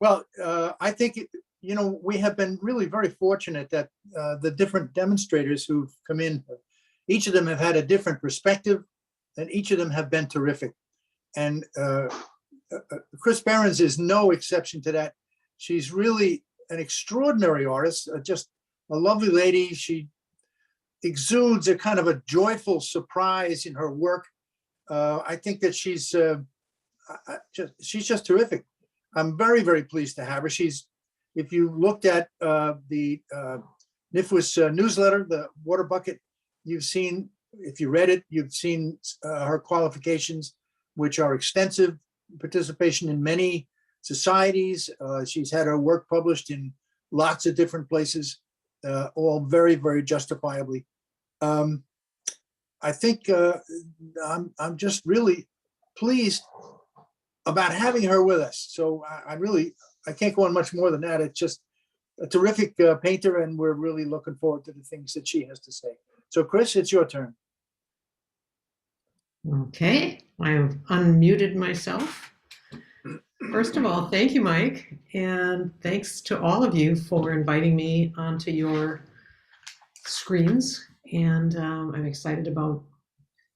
Well, I think, we have been really very fortunate that the different demonstrators who've come in, each of them have had a different perspective, and each of them have been terrific. And Kris Barrens is no exception to that. She's really an extraordinary artist, just a lovely lady. She exudes a kind of a joyful surprise in her work. I think that she's just terrific. I'm very, very pleased to have her. If you looked at the NFWS newsletter, the Water Bucket, if you read it, you've seen her qualifications, which are extensive, participation in many societies. She's had her work published in lots of different places, all very, very justifiably. I think I'm just really pleased about having her with us. So I can't go on much more than that. It's just a terrific painter, and we're really looking forward to the things that she has to say. So Kris, it's your turn. Okay, I have unmuted myself. First of all, thank you, Mike, and thanks to all of you for inviting me onto your screens. And I'm excited about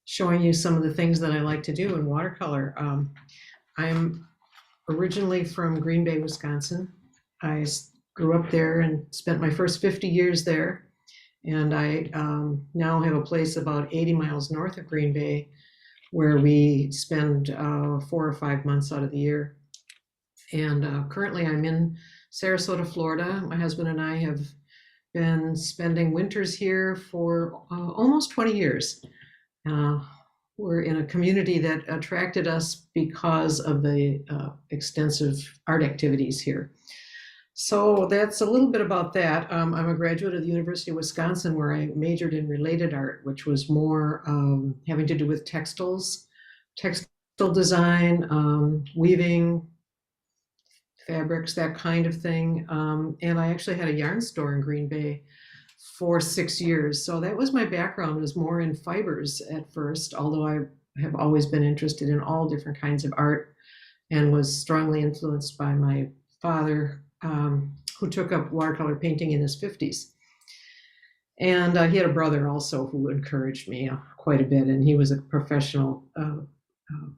showing you some of the things that I like to do in watercolor. I'm originally from Green Bay, Wisconsin. I grew up there and spent my first 50 years there. And I now have a place about 80 miles north of Green Bay where we spend 4 or 5 months out of the year. And currently I'm in Sarasota, Florida. My husband and I have been spending winters here for almost 20 years. We're in a community that attracted us because of the extensive art activities here. So that's a little bit about that. I'm a graduate of the University of Wisconsin, where I majored in related art, which was more having to do with textiles, textile design, weaving, fabrics, that kind of thing. And I actually had a yarn store in Green Bay for 6 years. So that was my background, was more in fibers at first, although I have always been interested in all different kinds of art and was strongly influenced by my father, who took up watercolor painting in his 50s. And he had a brother also who encouraged me quite a bit, and he was a professional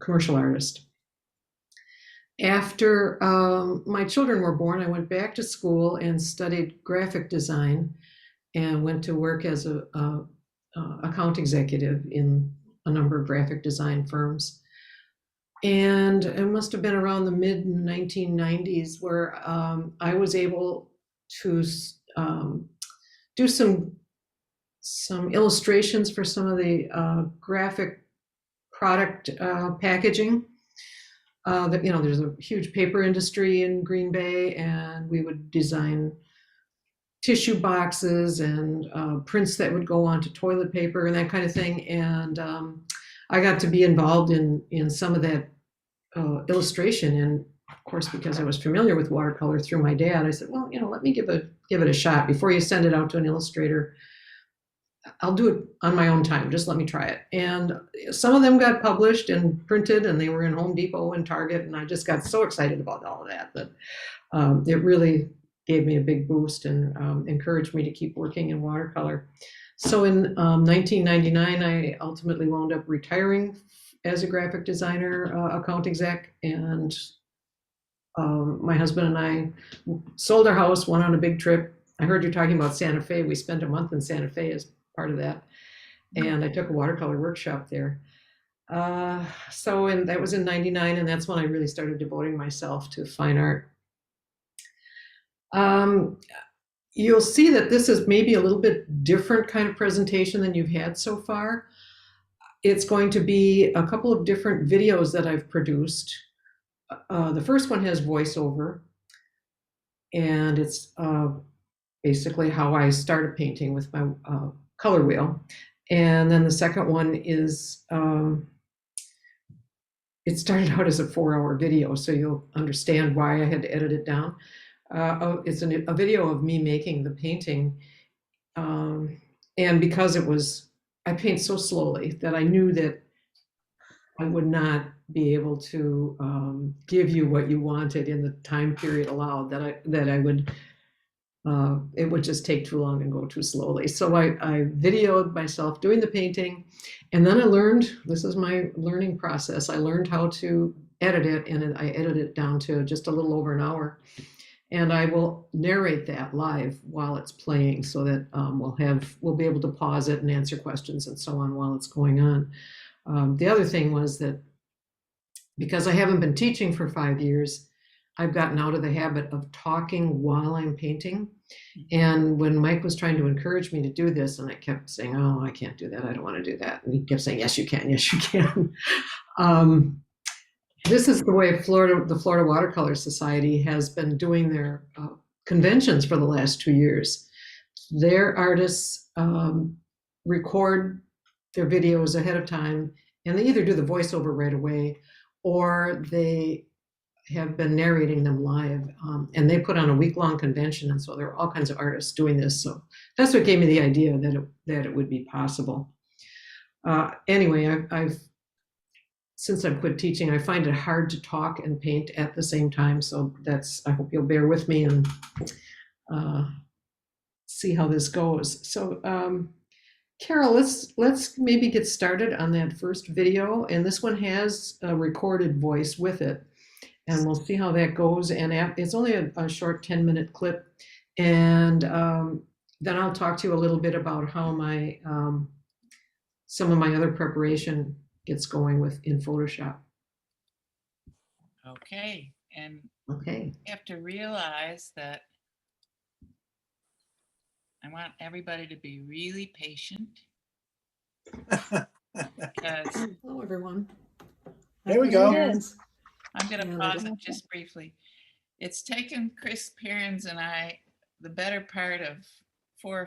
commercial artist. After my children were born, I went back to school and studied graphic design and went to work as a account executive in a number of graphic design firms. And it must have been around the mid 1990s where I was able to do some illustrations for some of the graphic product packaging. There's a huge paper industry in Green Bay, and we would design tissue boxes and prints that would go onto toilet paper and that kind of thing. And I got to be involved in some of that illustration. And of course, because I was familiar with watercolor through my dad, I said, well, let me give it a shot. Before you send it out to an illustrator, I'll do it on my own time. Just let me try it. And some of them got published and printed, and they were in Home Depot and Target. And I just got so excited about all of that it really gave me a big boost and encouraged me to keep working in watercolor. So in 1999, I ultimately wound up retiring as a graphic designer, account exec, and my husband and I sold our house, went on a big trip. I heard you talking about Santa Fe. We spent a month in Santa Fe as part of that, and I took a watercolor workshop there. And that was in '99, and that's when I really started devoting myself to fine art. You'll see that this is maybe a little bit different kind of presentation than you've had so far. It's going to be a couple of different videos that I've produced. The first one has voiceover, and it's basically how I started painting with my color wheel. And then the second one is, it started out as a 4-hour video, so you'll understand why I had to edit it down. It's a video of me making the painting. And because I paint so slowly that I knew that I would not be able to give you what you wanted in the time period allowed, that I would, it would just take too long and go too slowly. So I videoed myself doing the painting, and then I learned, this is my learning process, I learned how to edit it, and I edited it down to just a little over an hour. And I will narrate that live while it's playing, so that we'll be able to pause it and answer questions and so on while it's going on. The other thing was that because I haven't been teaching for 5 years, I've gotten out of the habit of talking while I'm painting. And when Mike was trying to encourage me to do this, and I kept saying, "Oh, I can't do that. I don't want to do that." And he kept saying, "Yes, you can. Yes, you can." This is the way the Florida Watercolor Society has been doing their conventions for the last 2 years. Their artists record their videos ahead of time, and they either do the voiceover right away, or they have been narrating them live, and they put on a week-long convention, and so there are all kinds of artists doing this. So that's what gave me the idea that it would be possible. Anyway, since I've quit teaching, I find it hard to talk and paint at the same time. So I hope you'll bear with me and see how this goes. So Carol, let's maybe get started on that first video, and this one has a recorded voice with it, and we'll see how that goes. And it's only a short 10-minute clip, and then I'll talk to you a little bit about how my some of my other preparation gets going in Photoshop. Okay, and Okay. you have to realize that I want everybody to be really patient. Because Hello, everyone. There we go. I'm going to pause it just briefly. It's taken Kris, Parins, and I the better part of 2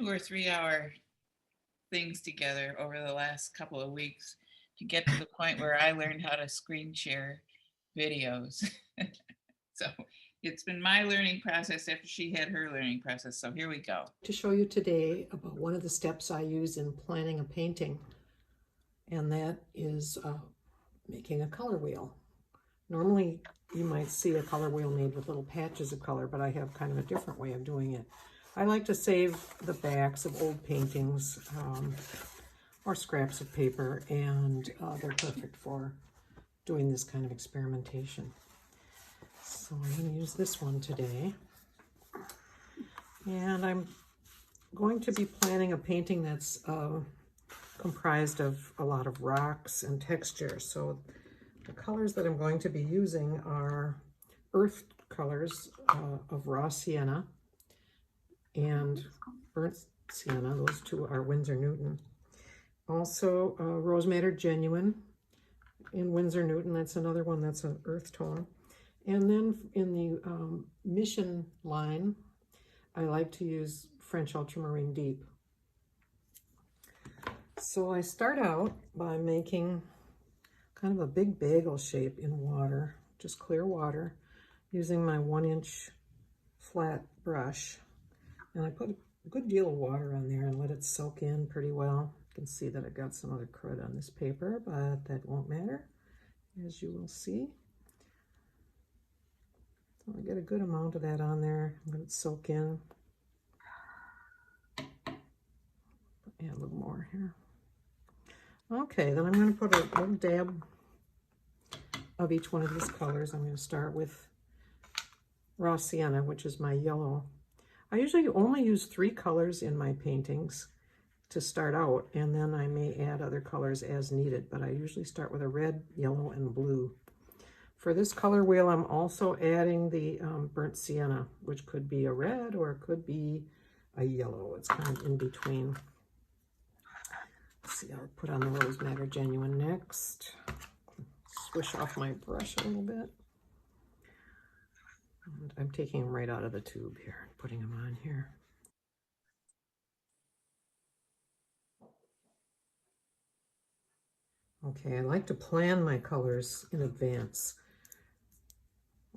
or 3 hour things together over the last couple of weeks to get to the point where I learned how to screen share videos. So it's been my learning process after she had her learning process. So here we go. To show you today about one of the steps I use in planning a painting, and that is making a color wheel. Normally you might see a color wheel made with little patches of color, but I have kind of a different way of doing it. I like to save the backs of old paintings or scraps of paper, and they're perfect for doing this kind of experimentation. So I'm going to use this one today. And I'm going to be planning a painting that's comprised of a lot of rocks and texture. So the colors that I'm going to be using are earth colors of raw sienna and burnt sienna. Those two are Winsor Newton. Also Rose Madder Genuine in Winsor Newton. That's another one that's an earth tone. And then in the Mission line, I like to use French Ultramarine Deep. So I start out by making kind of a big bagel shape in water, just clear water, using my 1-inch flat brush. And I put a good deal of water on there and let it soak in pretty well. You can see that I got some other crud on this paper, but that won't matter, as you will see. So I get a good amount of that on there, let it soak in. Add a little more here. Okay, then I'm going to put a little dab of each one of these colors. I'm going to start with raw sienna, which is my yellow. I usually only use 3 colors in my paintings to start out, and then I may add other colors as needed, but I usually start with a red, yellow, and blue. For this color wheel, I'm also adding the burnt sienna, which could be a red or it could be a yellow. It's kind of in between. Let's see, I'll put on the Rose Madder Genuine next. Swish off my brush a little bit. And I'm taking them right out of the tube here and putting them on here. Okay, I like to plan my colors in advance.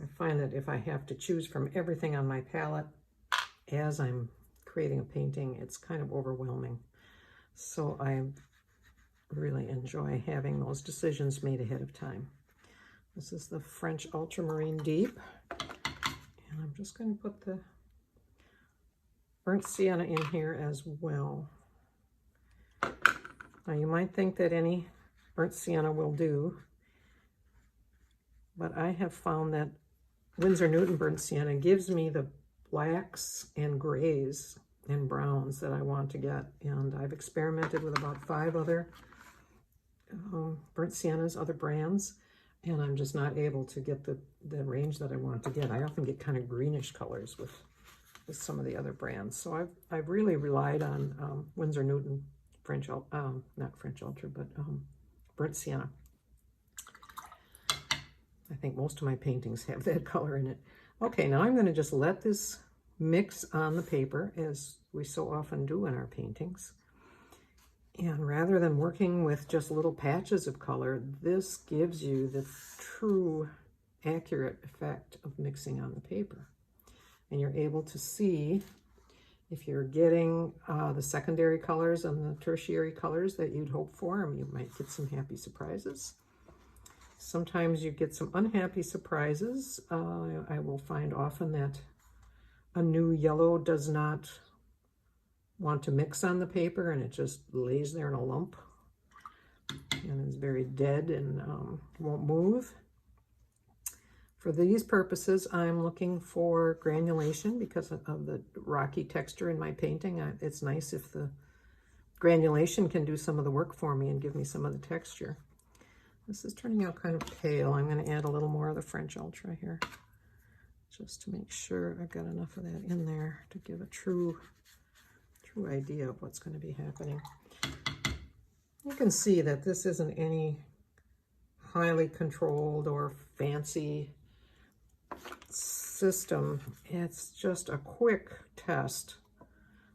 I find that if I have to choose from everything on my palette as I'm creating a painting, it's kind of overwhelming. So I really enjoy having those decisions made ahead of time. This is the French Ultramarine Deep. And I'm just going to put the burnt sienna in here as well. Now you might think that any burnt sienna will do, but I have found that Winsor Newton burnt sienna gives me the blacks and grays and browns that I want to get. And I've experimented with about 5 other burnt siennas, other brands, and I'm just not able to get the range that I want to get. I often get kind of greenish colors with some of the other brands. So I've really relied on Winsor Newton French, not French Ultra, but burnt sienna. I think most of my paintings have that color in it. Okay, now I'm going to just let this mix on the paper, as we so often do in our paintings. And rather than working with just little patches of color, this gives you the true accurate effect of mixing on the paper. And you're able to see if you're getting the secondary colors and the tertiary colors that you'd hope for, and you might get some happy surprises. Sometimes you get some unhappy surprises. I will find often that a new yellow does not want to mix on the paper, and it just lays there in a lump and is very dead and won't move. For these purposes, I'm looking for granulation because of the rocky texture in my painting. It's nice if the granulation can do some of the work for me and give me some of the texture. This is turning out kind of pale. I'm going to add a little more of the French Ultra here, just to make sure I've got enough of that in there to give a true idea of what's going to be happening. You can see that this isn't any highly controlled or fancy system. It's just a quick test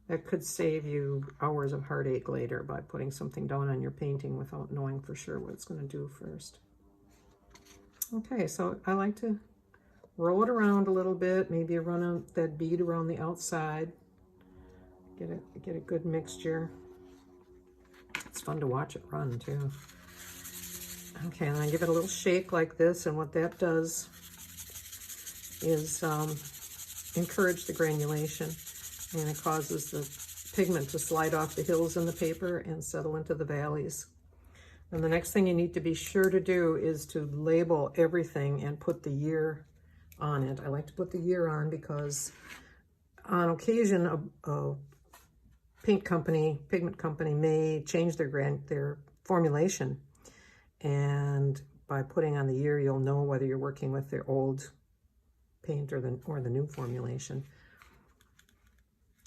that could save you hours of heartache later by putting something down on your painting without knowing for sure what it's going to do first. Okay, so I like to roll it around a little bit, maybe run that bead around the outside, get a good mixture. It's fun to watch it run too. Okay, and I give it a little shake like this, and what that does is encourage the granulation, and it causes the pigment to slide off the hills in the paper and settle into the valleys. And the next thing you need to be sure to do is to label everything and put the year on it. I like to put the year on because on occasion a pigment company may change their formulation, and by putting on the year, you'll know whether you're working with their old paint or the new formulation.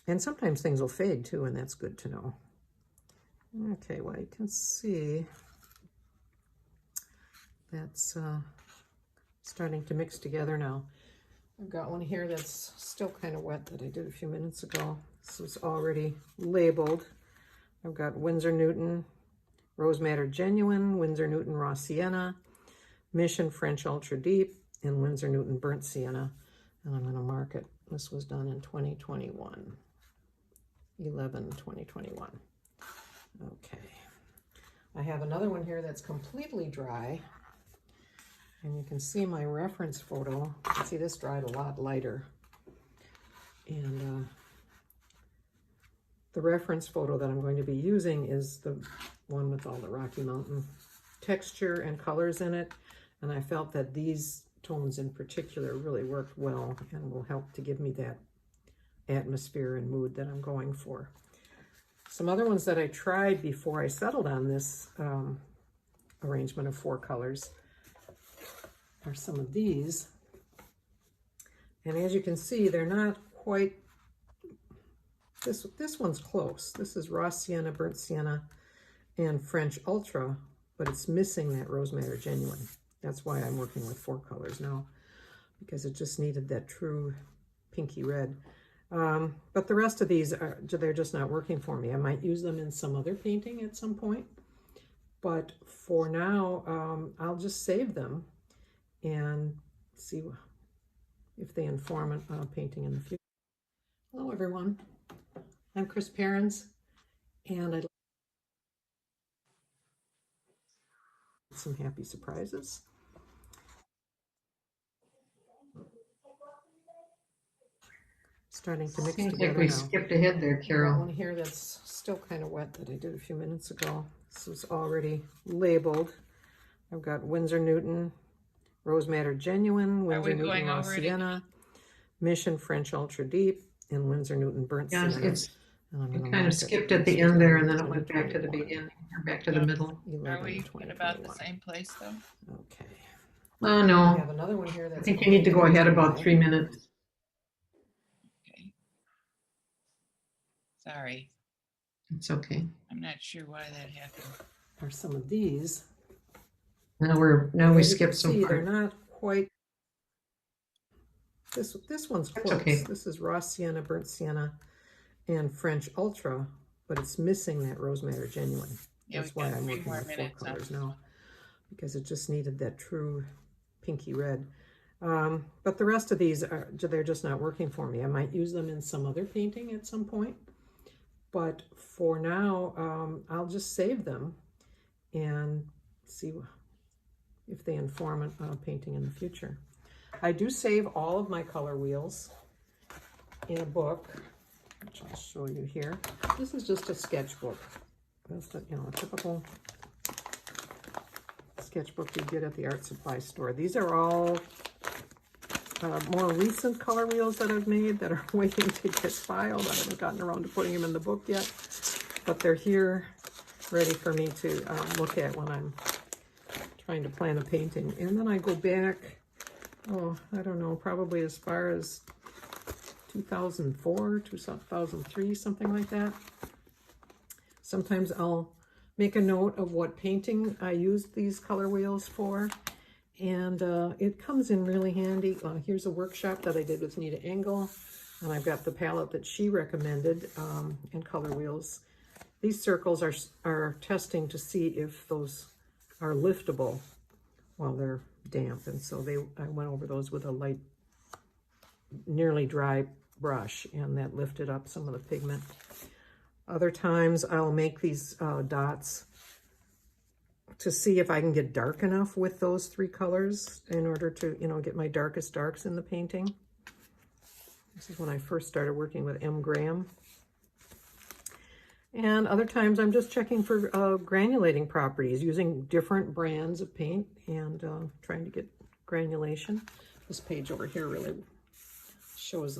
And sometimes things will fade too, and that's good to know. Okay, well, you can see that's starting to mix together now. I've got one here that's still kind of wet that I did a few minutes ago. This is already labeled. I've got Winsor Newton Rose Madder Genuine, Winsor Newton Raw Sienna, Mission French Ultra Deep, and Winsor Newton Burnt Sienna. And I'm going to mark it. This was done in 2021. 11/2021. Okay. I have another one here that's completely dry. And you can see my reference photo. You can see this dried a lot lighter. And the reference photo that I'm going to be using is the one with all the Rocky Mountain texture and colors in it. And I felt that these tones in particular really worked well and will help to give me that atmosphere and mood that I'm going for. Some other ones that I tried before I settled on this arrangement of 4 colors are some of these. And as you can see, they're not quite, this one's close. This is Raw Sienna, Burnt Sienna, and French Ultra, but it's missing that Rose Madder Genuine. That's why I'm working with 4 colors now, because it just needed that true pinky red. But the rest of these, they're just not working for me. I might use them in some other painting at some point, but for now, I'll just save them and see if they inform a painting in the future. Hello everyone, I'm Kris Parins, and some happy surprises. Starting to mix Seems together like we now. skipped ahead there, Got Carol. one here that's still kind of wet that I did a few minutes ago. This is already labeled. I've got Winsor Newton, Rose Madder Genuine, Are we Winsor Newton going Raw over it Sienna, Mission French Ultra Deep, and Winsor Newton Burnt Yeah, Sienna. it's And I'm it gonna kind mark of it skipped at the Easter end there, and then it 20, went back to the 2021. beginning, or back to the middle. 11, Are we at 20, about the 21. same place though? Okay. Oh, We no. have another one here I that's think you need to go ahead about 3 minutes. Okay. Sorry, It's okay. I'm not sure why that happened. Are some of these. Now we As you can skipped some see, they're part. not quite. This one's That's close. okay. This is Raw Sienna, Burnt Sienna, and French Ultra, but it's missing that Rose Madder Genuine. Yeah, That's we why got I'm 3 working more with 4 minutes on colors this now, one. because it just needed that true pinky red. But the rest of these they're just not working for me. I might use them in some other painting at some point, but for now, I'll just save them and see if they inform a painting in the future. I do save all of my color wheels in a book, which I'll show you here. This is just a sketchbook. That's a typical sketchbook you get at the art supply store. These are all more recent color wheels that I've made that are waiting to get filed. I haven't gotten around to putting them in the book yet, but they're here ready for me to look at when I'm trying to plan a painting. And then I go back, I don't know, probably as far as 2004, 2003, something like that. Sometimes I'll make a note of what painting I used these color wheels for, and it comes in really handy. Here's a workshop that I did with Nita Engel, and I've got the palette that she recommended in color wheels. These circles are testing to see if those are liftable while they're damp, and so I went over those with a light, nearly dry brush, and that lifted up some of the pigment. Other times I'll make these dots to see if I can get dark enough with those 3 colors in order to, get my darkest darks in the painting. This is when I first started working with M. Graham. And other times I'm just checking for granulating properties, using different brands of paint and trying to get granulation. This page over here really shows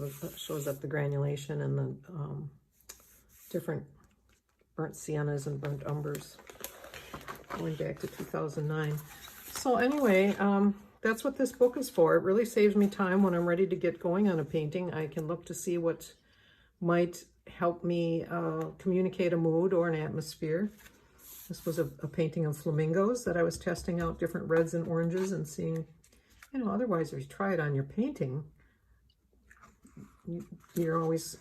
up the granulation and the different burnt siennas and burnt umbers going back to 2009. So anyway, that's what this book is for. It really saves me time when I'm ready to get going on a painting. I can look to see what might help me communicate a mood or an atmosphere. This was a painting of flamingos that I was testing out different reds and oranges and seeing, otherwise if you try it on your painting, you're always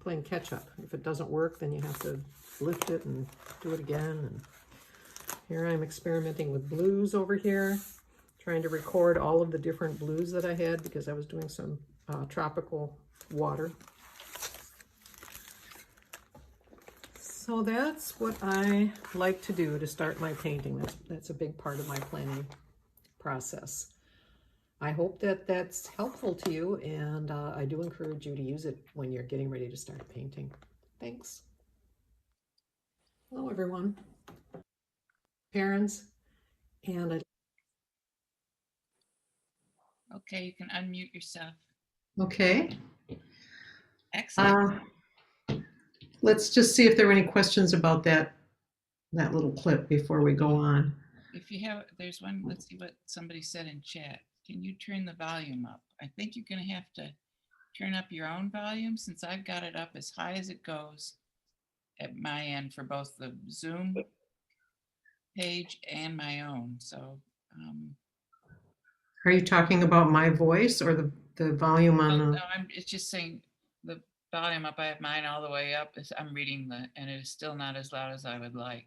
playing catch up. If it doesn't work, then you have to lift it and do it again. And here I'm experimenting with blues over here, trying to record all of the different blues that I had because I was doing some tropical water. So that's what I like to do to start my painting. That's a big part of my planning process. I hope that that's helpful to you, and I do encourage you to use it when you're getting ready to start painting. Thanks. Hello, everyone. Parins, and Okay, you can unmute yourself. Okay. Excellent. Let's just see if there are any questions about that little clip before we go on. If you have, there's one, let's see what somebody said in chat. Can you turn the volume up? I think you're going to have to turn up your own volume since I've got it up as high as it goes at my end for both the Zoom page and my own. So, Are you talking about my voice or the volume on no, the? it's just saying the volume up. I have mine all the way up. I'm reading and it is still not as loud as I would like.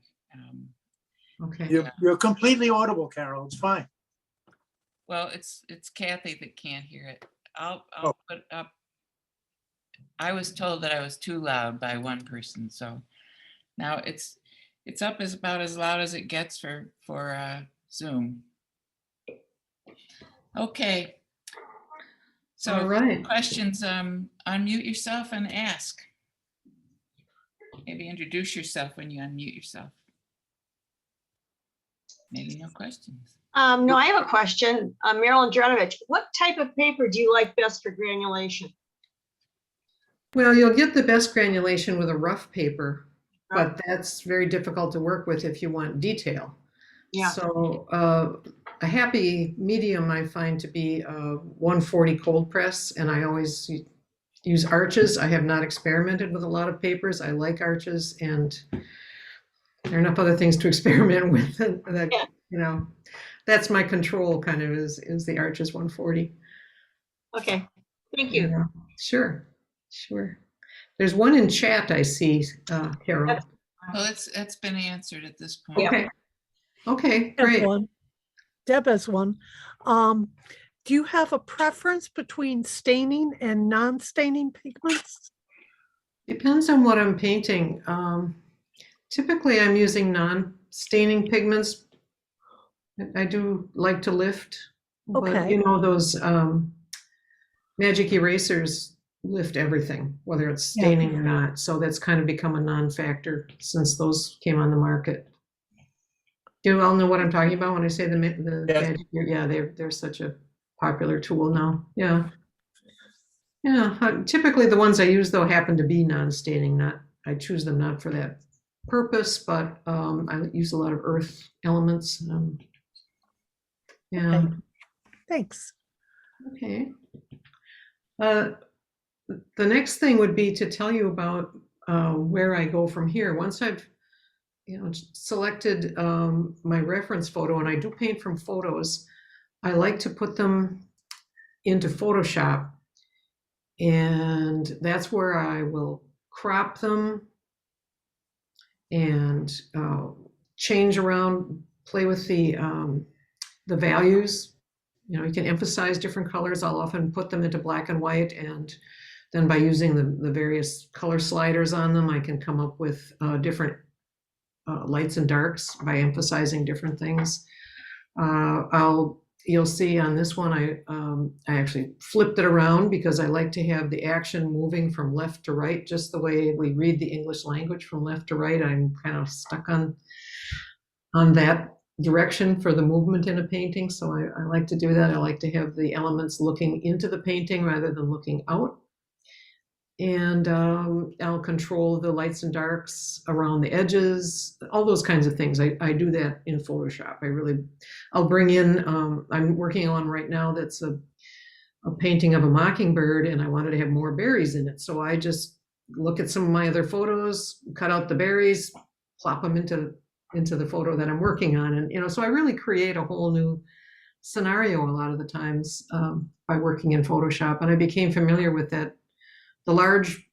Okay. You're completely audible, Carol. It's fine. Well, it's Kathy that can't hear it. I'll Oh. put up. I was told that I was too loud by one person, so now it's up about as loud as it gets for Zoom. Okay. So All right. questions, unmute yourself and ask. Maybe introduce yourself when you unmute yourself. Maybe no questions. No, I have a question. Marilyn Dranovich, what type of paper do you like best for granulation? Well, you'll get the best granulation with a rough paper, Right. but that's very difficult to work with if you want detail. Yeah. So a happy medium I find to be a 140 cold press, and I always use arches. I have not experimented with a lot of papers. I like arches, and there are enough other things to experiment with that, Yeah. you know, that's my control kind of is the arches 140. Okay, thank you. Yeah. Sure. There's one in chat I see, Carol. Well, it's been answered at this point. Okay. Okay, Deb great. Deb has one. Do you have a preference between staining and non-staining pigments? Depends on what I'm painting. Typically, I'm using non-staining pigments. I do like to lift, but Okay. you know, those magic erasers lift everything, whether it's Yeah. staining or not. So that's kind of become a non-factor since those came on the market. Do you all know what I'm talking about when I say the Yes. magic? Yeah, they're such a popular tool now. Yeah. Typically the ones I use though happen to be non-staining. I choose them not for that purpose, but I use a lot of earth elements. Yeah. Okay. Thanks. Okay. The next thing would be to tell you about where I go from here. Once I've selected my reference photo, and I do paint from photos, I like to put them into Photoshop, and that's where I will crop them and change around, play with the values. You know, you can emphasize different colors. I'll often put them into black and white, and then by using the various color sliders on them, I can come up with different lights and darks by emphasizing different things. You'll see on this one, I actually flipped it around because I like to have the action moving from left to right, just the way we read the English language from left to right. I'm kind of stuck on that direction for the movement in a painting. So I like to do that. I like to have the elements looking into the painting rather than looking out. And I'll control the lights and darks around the edges, all those kinds of things. I do that in Photoshop. I'll bring in, I'm working on right now that's a painting of a mockingbird, and I wanted to have more berries in it. So I just look at some of my other photos, cut out the berries, plop them into the photo that I'm working on. And, so I really create a whole new scenario a lot of the times by working in Photoshop. And I became familiar with that. The large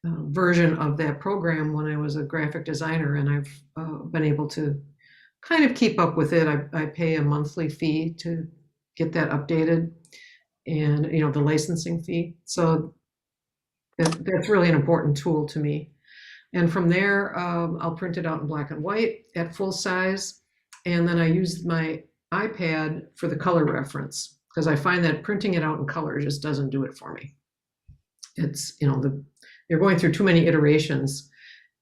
version of that program when I was a graphic designer, and I've been able to kind of keep up with it. I pay a monthly fee to get that updated, and the licensing fee. So that's really an important tool to me. And from there, I'll print it out in black and white at full size, and then I use my iPad for the color reference, because I find that printing it out in color just doesn't do it for me. It's, you're going through too many iterations,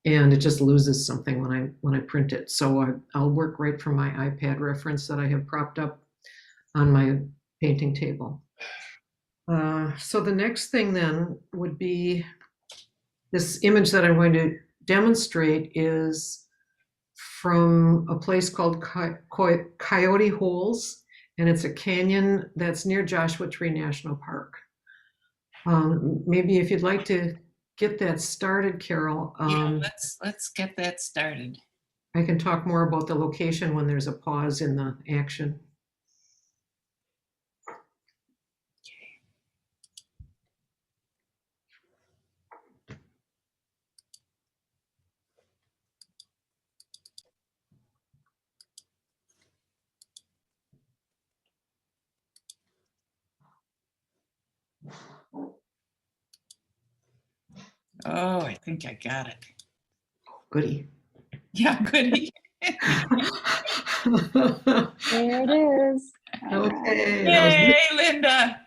and it just loses something when I print it. So I'll work right from my iPad reference that I have propped up on my painting table. So the next thing then would be this image that I'm going to demonstrate is from a place called Coyote Holes. And it's a canyon that's near Joshua Tree National Park. Maybe if you'd like to get that started, Carol. Yeah, let's get that started. I can talk more about the location when there's a pause in the action. Oh, I think I got it. Goody. Yeah, goody. There it is. All right. Okay. That was Yay, Linda.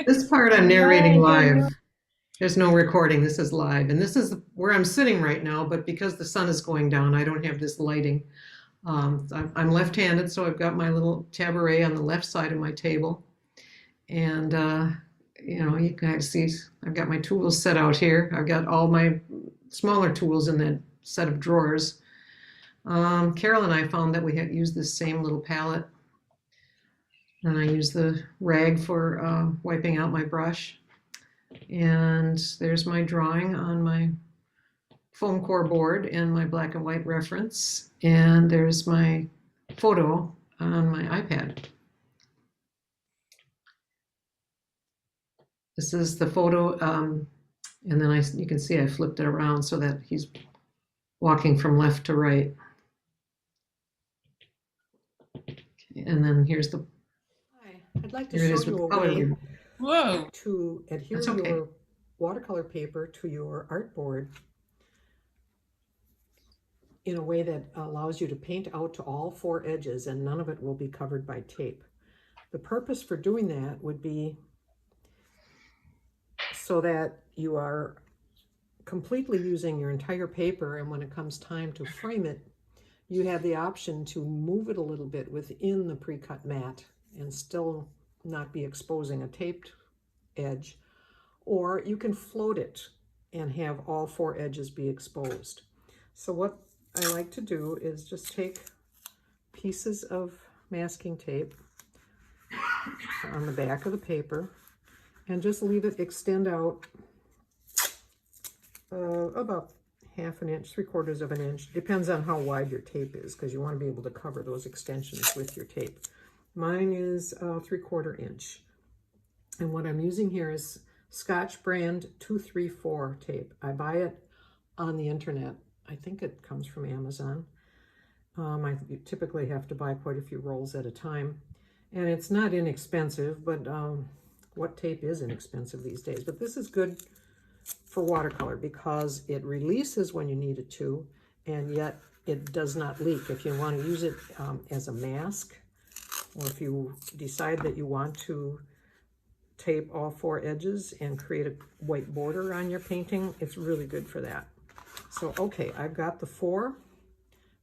this part I'm narrating Right, there you live. There's no recording. This is live. And this is where I'm sitting right now, but because the sun is going down, I don't have this lighting. I'm left-handed, so I've got my little taboret on the left side of my table. And, you know, you guys see, I've got my tools set out here. I've got all my smaller tools in that set of drawers. Carol and I found that we had used this same little palette. And I use the rag for wiping out my brush. And there's my drawing on my foam core board and my black and white reference. And there's my photo on my iPad. This is the photo, and then you can see I flipped it around so that he's walking from left to right. And then here's the, Hi, I'd like to here it show is with you the a color way wheel. Whoa. to adhere That's okay. your watercolor paper to your artboard in a way that allows you to paint out to all 4 edges, and none of it will be covered by tape. The purpose for doing that would be so that you are completely using your entire paper, and when it comes time to frame it, you have the option to move it a little bit within the pre-cut mat and still not be exposing a taped edge, or you can float it and have all 4 edges be exposed. So what I like to do is just take pieces of masking tape on the back of the paper and just leave it extend out about 1/2 inch, 3/4 of an inch. Depends on how wide your tape is, because you want to be able to cover those extensions with your tape. Mine is 3/4 inch. And what I'm using here is Scotch brand 234 tape. I buy it on the internet. I think it comes from Amazon. I typically have to buy quite a few rolls at a time. And it's not inexpensive, but what tape is inexpensive these days? But this is good for watercolor because it releases when you need it to, and yet it does not leak. If you want to use it as a mask, or if you decide that you want to tape all 4 edges and create a white border on your painting, it's really good for that. So, okay, I've got the 4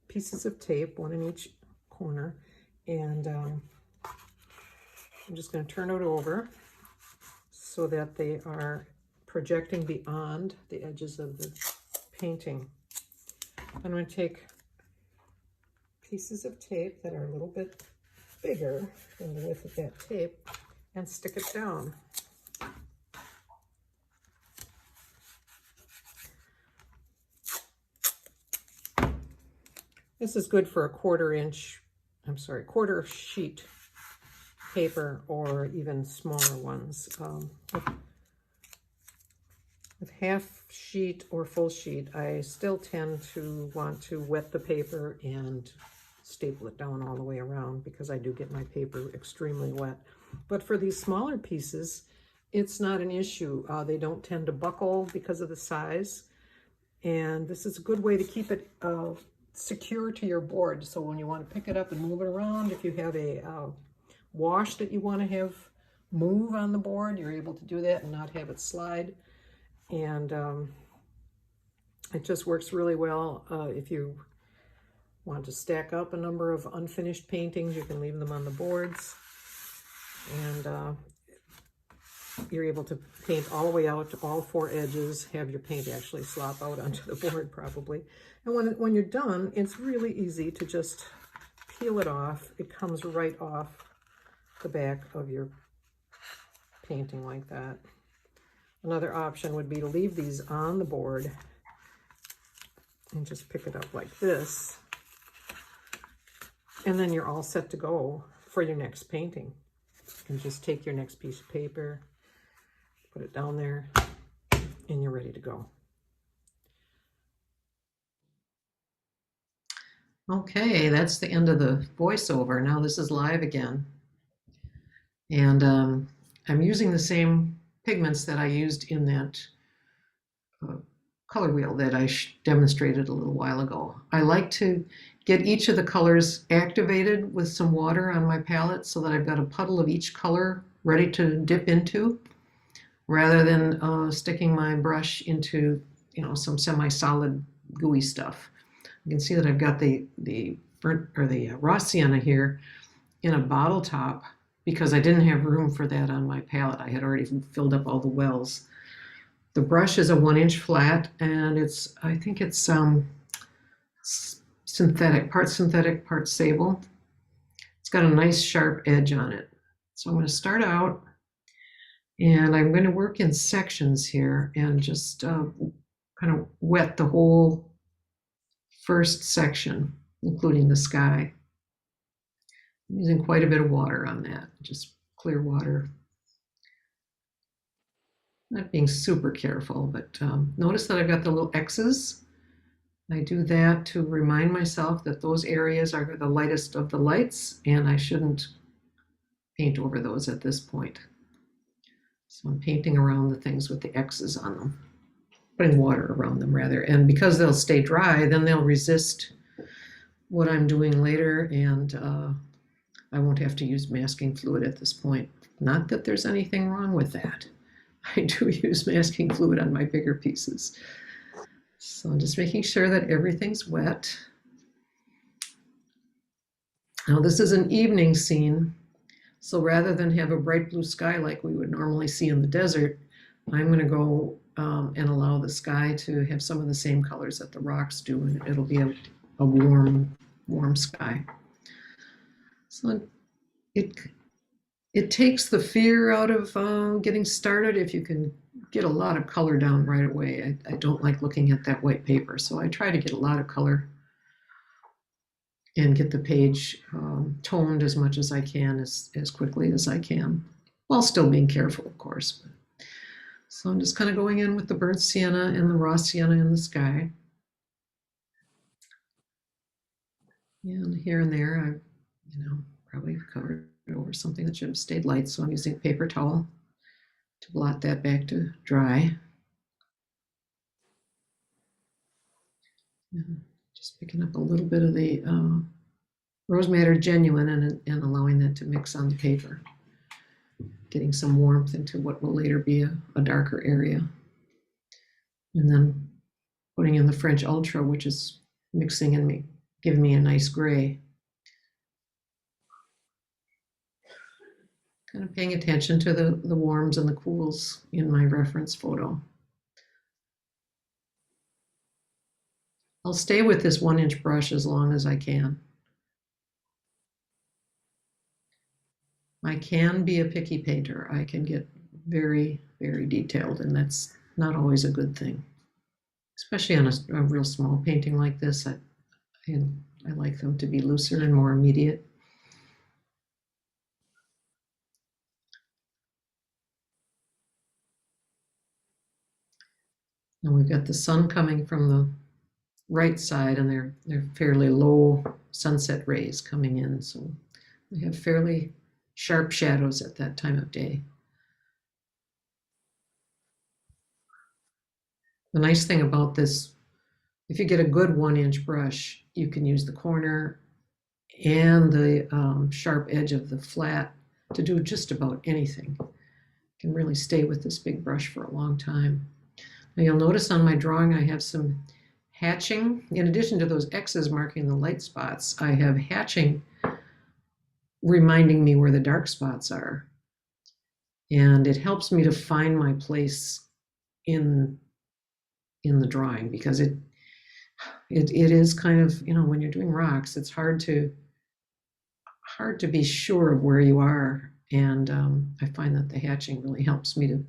pieces of tape, 1 in each corner, and I'm just going to turn it over so that they are projecting beyond the edges of the painting. I'm going to take pieces of tape that are a little bit bigger than the width of that tape and stick it down. This is good for a 1/4 sheet paper, or even smaller ones. With half sheet or full sheet, I still tend to want to wet the paper and staple it down all the way around, because I do get my paper extremely wet. But for these smaller pieces, it's not an issue. They don't tend to buckle because of the size. And this is a good way to keep it secure to your board. So when you want to pick it up and move it around, if you have a wash that you want to have move on the board, you're able to do that and not have it slide. And it just works really well. If you want to stack up a number of unfinished paintings, you can leave them on the boards, and you're able to paint all the way out to all 4 edges, have your paint actually slop out onto the board probably. And when you're done, it's really easy to just peel it off. It comes right off the back of your painting like that. Another option would be to leave these on the board and just pick it up like this. And then you're all set to go for your next painting. And just take your next piece of paper, put it down there, and you're ready to go. Okay, that's the end of the voiceover. Now this is live again. And I'm using the same pigments that I used in that color wheel that I demonstrated a little while ago. I like to get each of the colors activated with some water on my palette so that I've got a puddle of each color ready to dip into, rather than sticking my brush into, some semi-solid gooey stuff. You can see that I've got the burnt or the raw sienna here in a bottle top because I didn't have room for that on my palette. I had already filled up all the wells. The brush is a 1-inch flat, and I think it's synthetic, part sable. It's got a nice sharp edge on it. So I'm going to start out, and I'm going to work in sections here and just kind of wet the whole first section, including the sky. I'm using quite a bit of water on that, just clear water. Not being super careful, but notice that I've got the little X's. I do that to remind myself that those areas are the lightest of the lights, and I shouldn't paint over those at this point. So I'm painting around the things with the X's on them, putting water around them rather. And because they'll stay dry, then they'll resist what I'm doing later, and I won't have to use masking fluid at this point. Not that there's anything wrong with that. I do use masking fluid on my bigger pieces. So I'm just making sure that everything's wet. Now this is an evening scene, so rather than have a bright blue sky like we would normally see in the desert, I'm going to go and allow the sky to have some of the same colors that the rocks do, and it'll be a warm sky. So it takes the fear out of getting started if you can get a lot of color down right away. I don't like looking at that white paper, so I try to get a lot of color and get the page toned as much as I can, as quickly as I can, while still being careful, of course. So I'm just kind of going in with the burnt sienna and the raw sienna in the sky. And here and there, I've probably covered over something that should have stayed light, so I'm using a paper towel to blot that back to dry. Just picking up a little bit of the Rose Madder Genuine and allowing that to mix on the paper, getting some warmth into what will later be a darker area. And then putting in the French Ultra, which is mixing and giving me a nice gray. Kind of paying attention to the warms and the cools in my reference photo. I'll stay with this 1-inch brush as long as I can. I can be a picky painter. I can get very, very detailed, and that's not always a good thing. Especially on a real small painting like this, I like them to be looser and more immediate. And we've got the sun coming from the right side, and they're fairly low sunset rays coming in, so we have fairly sharp shadows at that time of day. The nice thing about this, if you get a good 1-inch brush, you can use the corner and the sharp edge of the flat to do just about anything. You can really stay with this big brush for a long time. Now you'll notice on my drawing I have some hatching. In addition to those X's marking the light spots, I have hatching reminding me where the dark spots are. And it helps me to find my place in the drawing, because it is kind of, when you're doing rocks, it's hard to be sure of where you are. And I find that the hatching really helps me to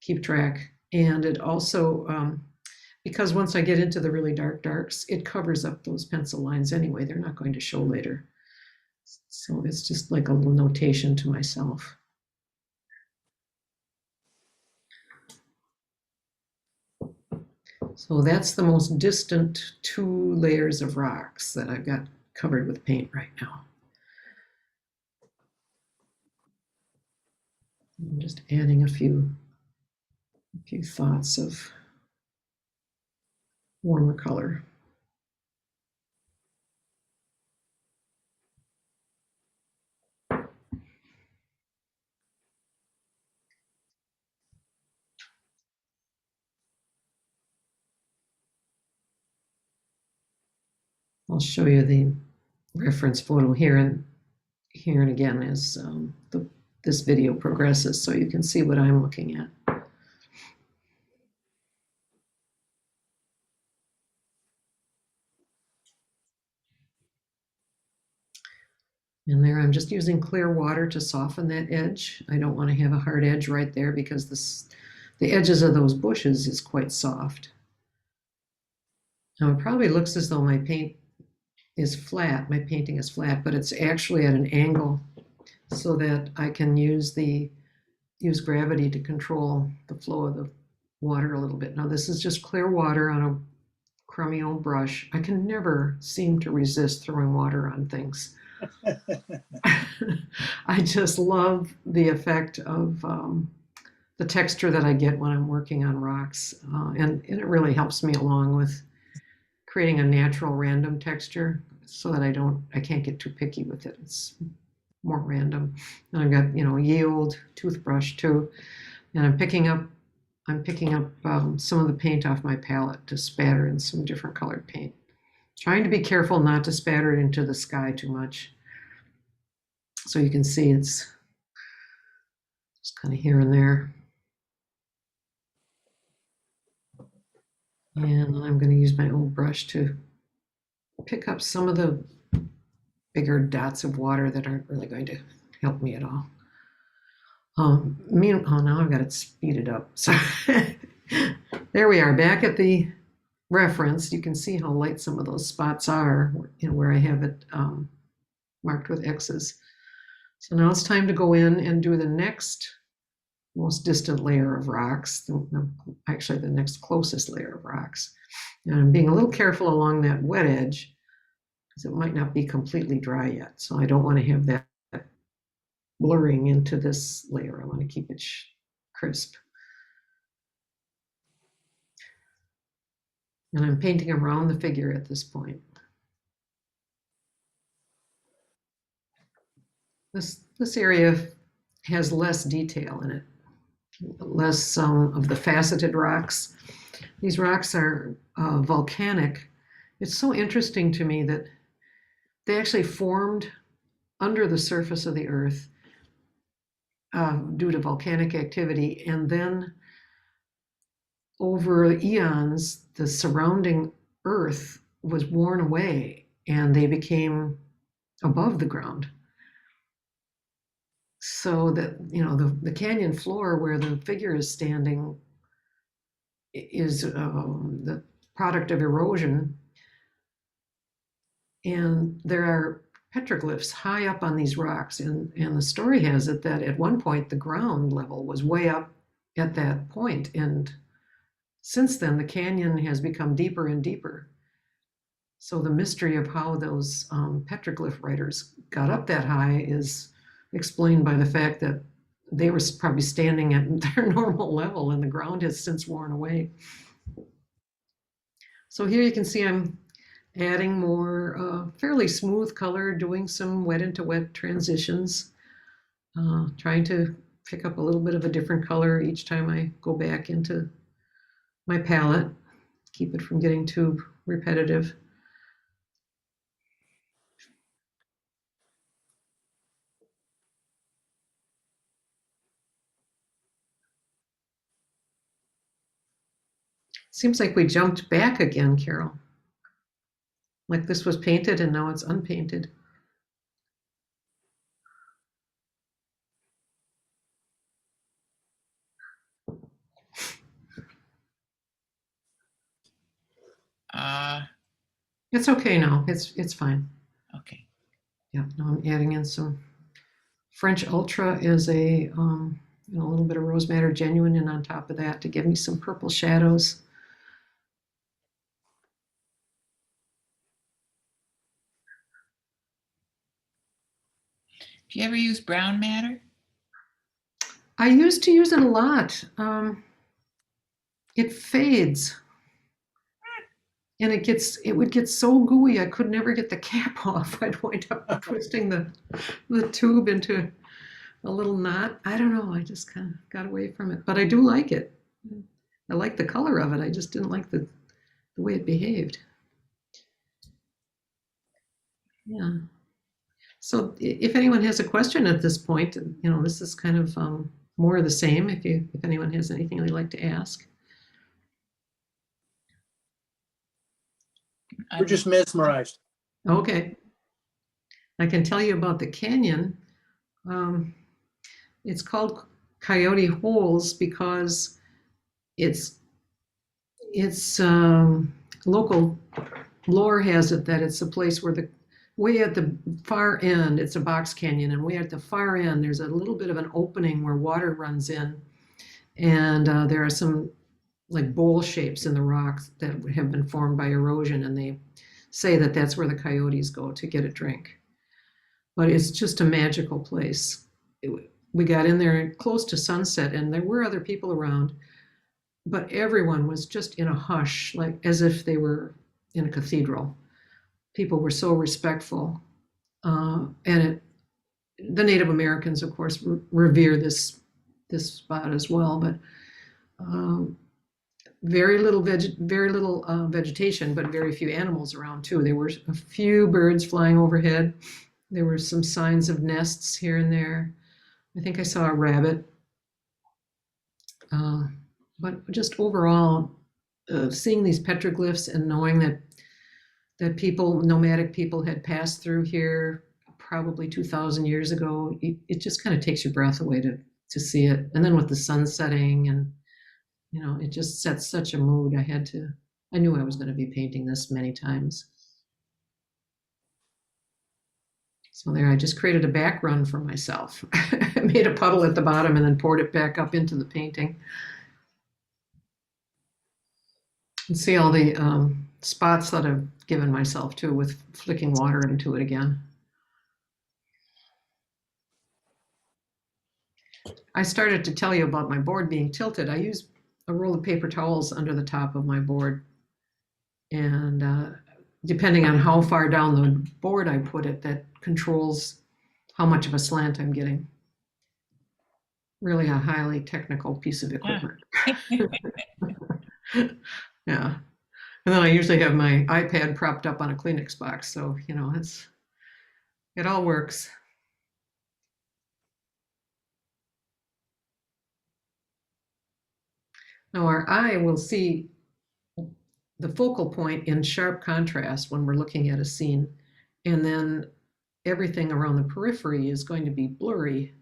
keep track. And it also, because once I get into the really dark darks, it covers up those pencil lines anyway. They're not going to show later. So it's just like a little notation to myself. So that's the most distant 2 layers of rocks that I've got covered with paint right now. I'm just adding a few thoughts of warmer color. I'll show you the reference photo here and again as this video progresses, so you can see what I'm looking at. And there I'm just using clear water to soften that edge. I don't want to have a hard edge right there because the edges of those bushes is quite soft. Now it probably looks as though my paint is flat, my painting is flat, but it's actually at an angle so that I can use gravity to control the flow of the water a little bit. Now this is just clear water on a crummy old brush. I can never seem to resist throwing water on things. I just love the effect of the texture that I get when I'm working on rocks. And it really helps me along with creating a natural random texture so that I can't get too picky with it. It's more random. And I've got, yield toothbrush too. And I'm picking up some of the paint off my palette to spatter in some different colored paint. Trying to be careful not to spatter it into the sky too much. So you can see it's just kind of here and there. And I'm going to use my old brush to pick up some of the bigger dots of water that aren't really going to help me at all. Now I've got it speeded up. So there we are, back at the reference. You can see how light some of those spots are, where I have it marked with X's. So now it's time to go in and do the next most distant layer of rocks, actually the next closest layer of rocks. And I'm being a little careful along that wet edge because it might not be completely dry yet. So I don't want to have that blurring into this layer. I want to keep it crisp. And I'm painting around the figure at this point. This area has less detail in it, less of the faceted rocks. These rocks are volcanic. It's so interesting to me that they actually formed under the surface of the earth due to volcanic activity, and then over eons, the surrounding earth was worn away and they became above the ground. So that, the canyon floor where the figure is standing is the product of erosion. And there are petroglyphs high up on these rocks. And the story has it that at one point the ground level was way up at that point. And since then, the canyon has become deeper and deeper. So the mystery of how those petroglyph writers got up that high is explained by the fact that they were probably standing at their normal level and the ground has since worn away. So here you can see I'm adding more fairly smooth color, doing some wet into wet transitions, trying to pick up a little bit of a different color each time I go back into my palette, keep it from getting too repetitive. Seems like we jumped back again, Carol. Like this was painted and now it's unpainted. It's okay now. It's fine. Okay. Yeah. Now I'm adding in some French Ultra as a little bit of Rose Madder Genuine, and on top of that to give me some purple shadows. Do you ever use brown matter? I used to use it a lot. It fades. And it would get so gooey I could never get the cap off. I'd wind up twisting the tube into a little knot. I don't know. I just kind of got away from it. But I do like it. I like the color of it. I just didn't like the way it behaved. Yeah. So if anyone has a question at this point, this is kind of more of the same. If anyone has anything they'd like to ask. We're just mesmerized. Okay. I can tell you about the canyon. It's called Coyote Holes because it's local lore has it that it's a place where way at the far end, it's a box canyon, and way at the far end, there's a little bit of an opening where water runs in, and there are some like bowl shapes in the rocks that have been formed by erosion, and they say that that's where the coyotes go to get a drink. But it's just a magical place. We got in there close to sunset, and there were other people around, but everyone was just in a hush, like as if they were in a cathedral. People were so respectful. And the Native Americans, of course, revere this spot as well, but very little vegetation, but very few animals around too. There were a few birds flying overhead. There were some signs of nests here and there. I think I saw a rabbit. But just overall, seeing these petroglyphs and knowing that nomadic people had passed through here probably 2,000 years ago, it just kind of takes your breath away to see it. And then with the sun setting, and it just sets such a mood. I knew I was going to be painting this many times. So there, I just created a back run for myself. I made a puddle at the bottom and then poured it back up into the painting. And see all the spots that I've given myself to with flicking water into it again. I started to tell you about my board being tilted. I use a roll of paper towels under the top of my board. And depending on how far down the board I put it, that controls how much of a slant I'm getting. Really a highly technical piece of equipment. Yeah. And then I usually have my iPad propped up on a Kleenex box. So, it all works. Now our eye will see the focal point in sharp contrast when we're looking at a scene. And then everything around the periphery is going to be blurry.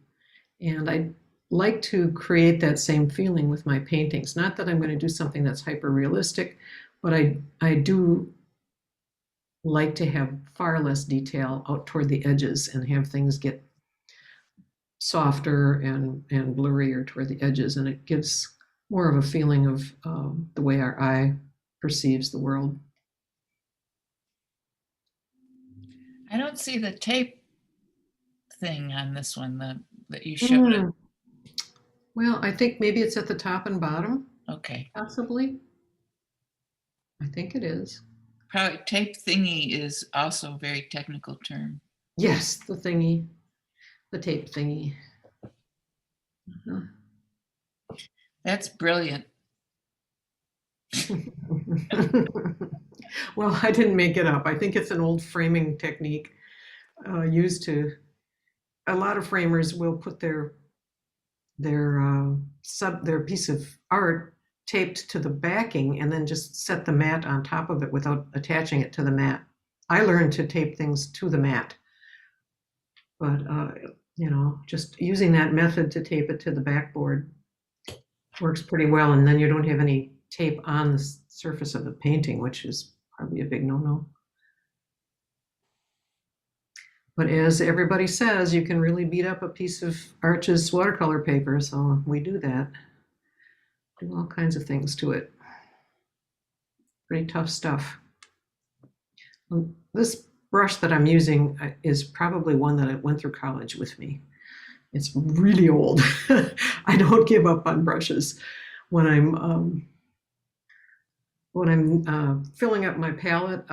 And I like to create that same feeling with my paintings. Not that I'm going to do something that's hyper realistic, but I do like to have far less detail out toward the edges and have things get softer and blurrier toward the edges. And it gives more of a feeling of the way our eye perceives the world. I don't see the tape thing on this one that you showed it. Well, I think maybe it's at the top and bottom, Okay. possibly. I think it is. Probably tape thingy is also a very technical term. Yes, the thingy, the tape thingy. Uh-huh. That's brilliant. Well, I didn't make it up. I think it's an old framing technique used to. A lot of framers will put their piece of art taped to the backing and then just set the mat on top of it without attaching it to the mat. I learned to tape things to the mat, but just using that method to tape it to the backboard works pretty well, and then you don't have any tape on the surface of the painting, which is probably a big no-no. But as everybody says, you can really beat up a piece of Arch's watercolor paper, so we do that. Do all kinds of things to it. Pretty tough stuff. This brush that I'm using is probably one that I went through college with me. It's really old. I don't give up on brushes. When I'm filling up my palette,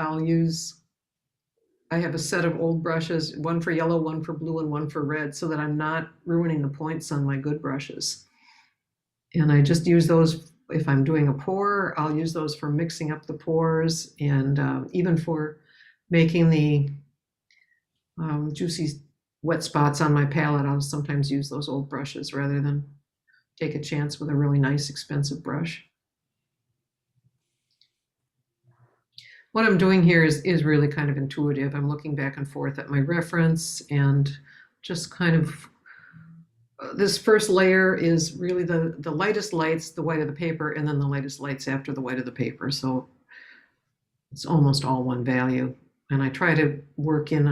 I have a set of old brushes, one for yellow, one for blue, and one for red, so that I'm not ruining the points on my good brushes. And I just use those if I'm doing a pour. I'll use those for mixing up the pours, and even for making the juicy wet spots on my palette, I'll sometimes use those old brushes rather than take a chance with a really nice expensive brush. What I'm doing here is really kind of intuitive. I'm looking back and forth at my reference and just kind of, this first layer is really the lightest lights, the white of the paper, and then the lightest lights after the white of the paper. So it's almost all one value. And I try to work in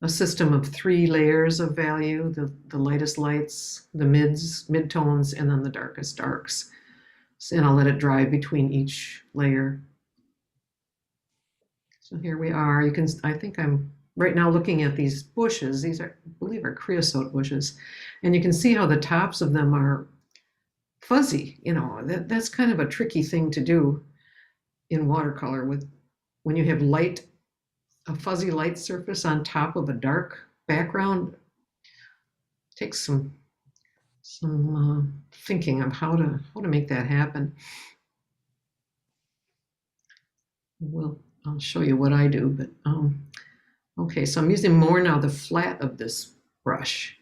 a system of 3 layers of value, the lightest lights, the midtones, and then the darkest darks. And I'll let it dry between each layer. So here we are. You can, I think I'm right now looking at these bushes. These are, I believe, are creosote bushes. And you can see how the tops of them are fuzzy. You know, that's kind of a tricky thing to do in watercolor with when you have light, a fuzzy light surface on top of a dark background. It takes some thinking of how to make that happen. I'll show you what I do, but okay, so I'm using more now the flat of this brush.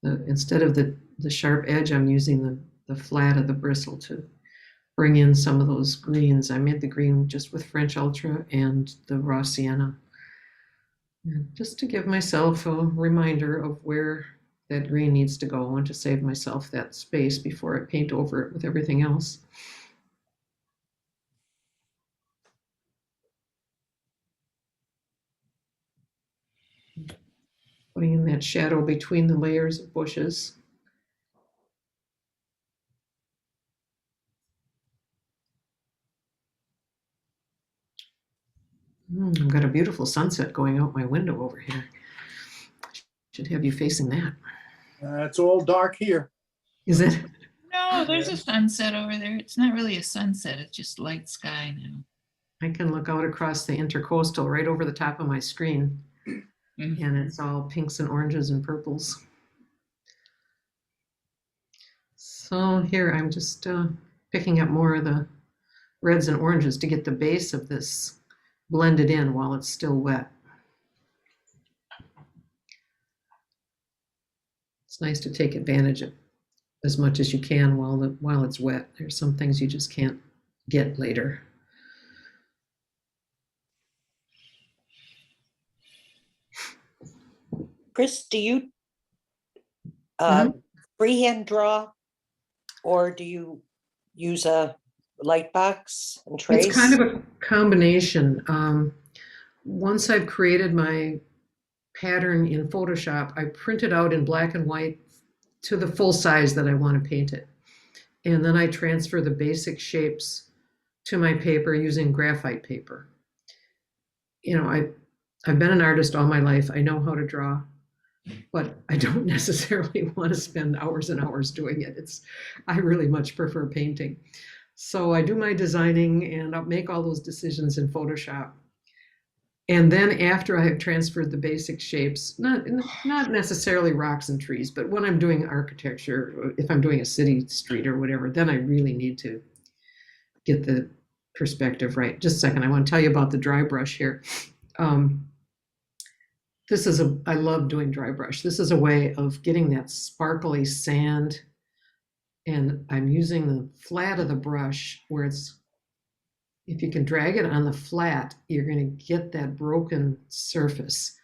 Instead of the sharp edge, I'm using the flat of the bristle to bring in some of those greens. I made the green just with French Ultra and the raw sienna. And just to give myself a reminder of where that green needs to go and to save myself that space before I paint over it with everything else. Putting in that shadow between the layers of bushes. I've got a beautiful sunset going out my window over here. Should have you facing that. It's all dark here. Is it? No, there's a sunset over there. It's not really a sunset. It's just light sky now. I can look out across the intercoastal right over the top of my screen. Mhm. And it's all pinks and oranges and purples. So here I'm just picking up more of the reds and oranges to get the base of this blended in while it's still wet. It's nice to take advantage of as much as you can while it's wet. There's some things you just can't get later. Kris, do you Mhm. freehand draw, or do you use a light box and trace? It's kind of a combination. Once I've created my pattern in Photoshop, I print it out in black and white to the full size that I want to paint it. And then I transfer the basic shapes to my paper using graphite paper. You know, I've been an artist all my life. I know how to draw, but I don't necessarily want to spend hours and hours doing it. I really much prefer painting. So I do my designing and I'll make all those decisions in Photoshop. And then after I have transferred the basic shapes, not necessarily rocks and trees, but when I'm doing architecture, if I'm doing a city street or whatever, then I really need to get the perspective right. Just a second, I want to tell you about the dry brush here. I love doing dry brush. This is a way of getting that sparkly sand, and I'm using the flat of the brush where if you can drag it on the flat, you're going to get that broken surface.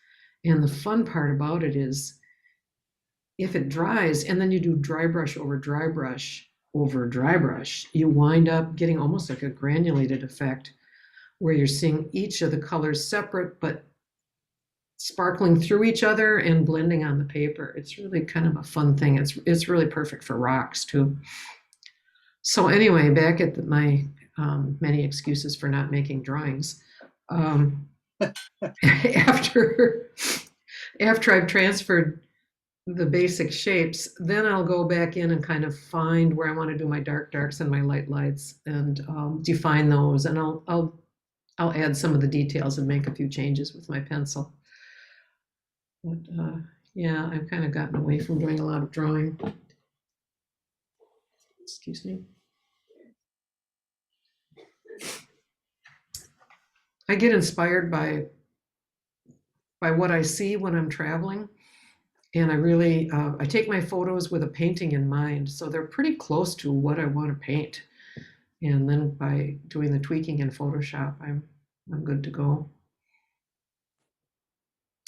And the fun part about it is if it dries and then you do dry brush over dry brush over dry brush, you wind up getting almost like a granulated effect where you're seeing each of the colors separate but sparkling through each other and blending on the paper. It's really kind of a fun thing. It's really perfect for rocks too. So anyway, back at my many excuses for not making drawings. After I've transferred the basic shapes, then I'll go back in and kind of find where I want to do my dark darks and my light lights and define those. And I'll add some of the details and make a few changes with my pencil. But yeah, I've kind of gotten away from doing a lot of drawing. Excuse me. I get inspired by by what I see when I'm traveling. And I really, I take my photos with a painting in mind. So they're pretty close to what I want to paint. And then by doing the tweaking in Photoshop, I'm good to go.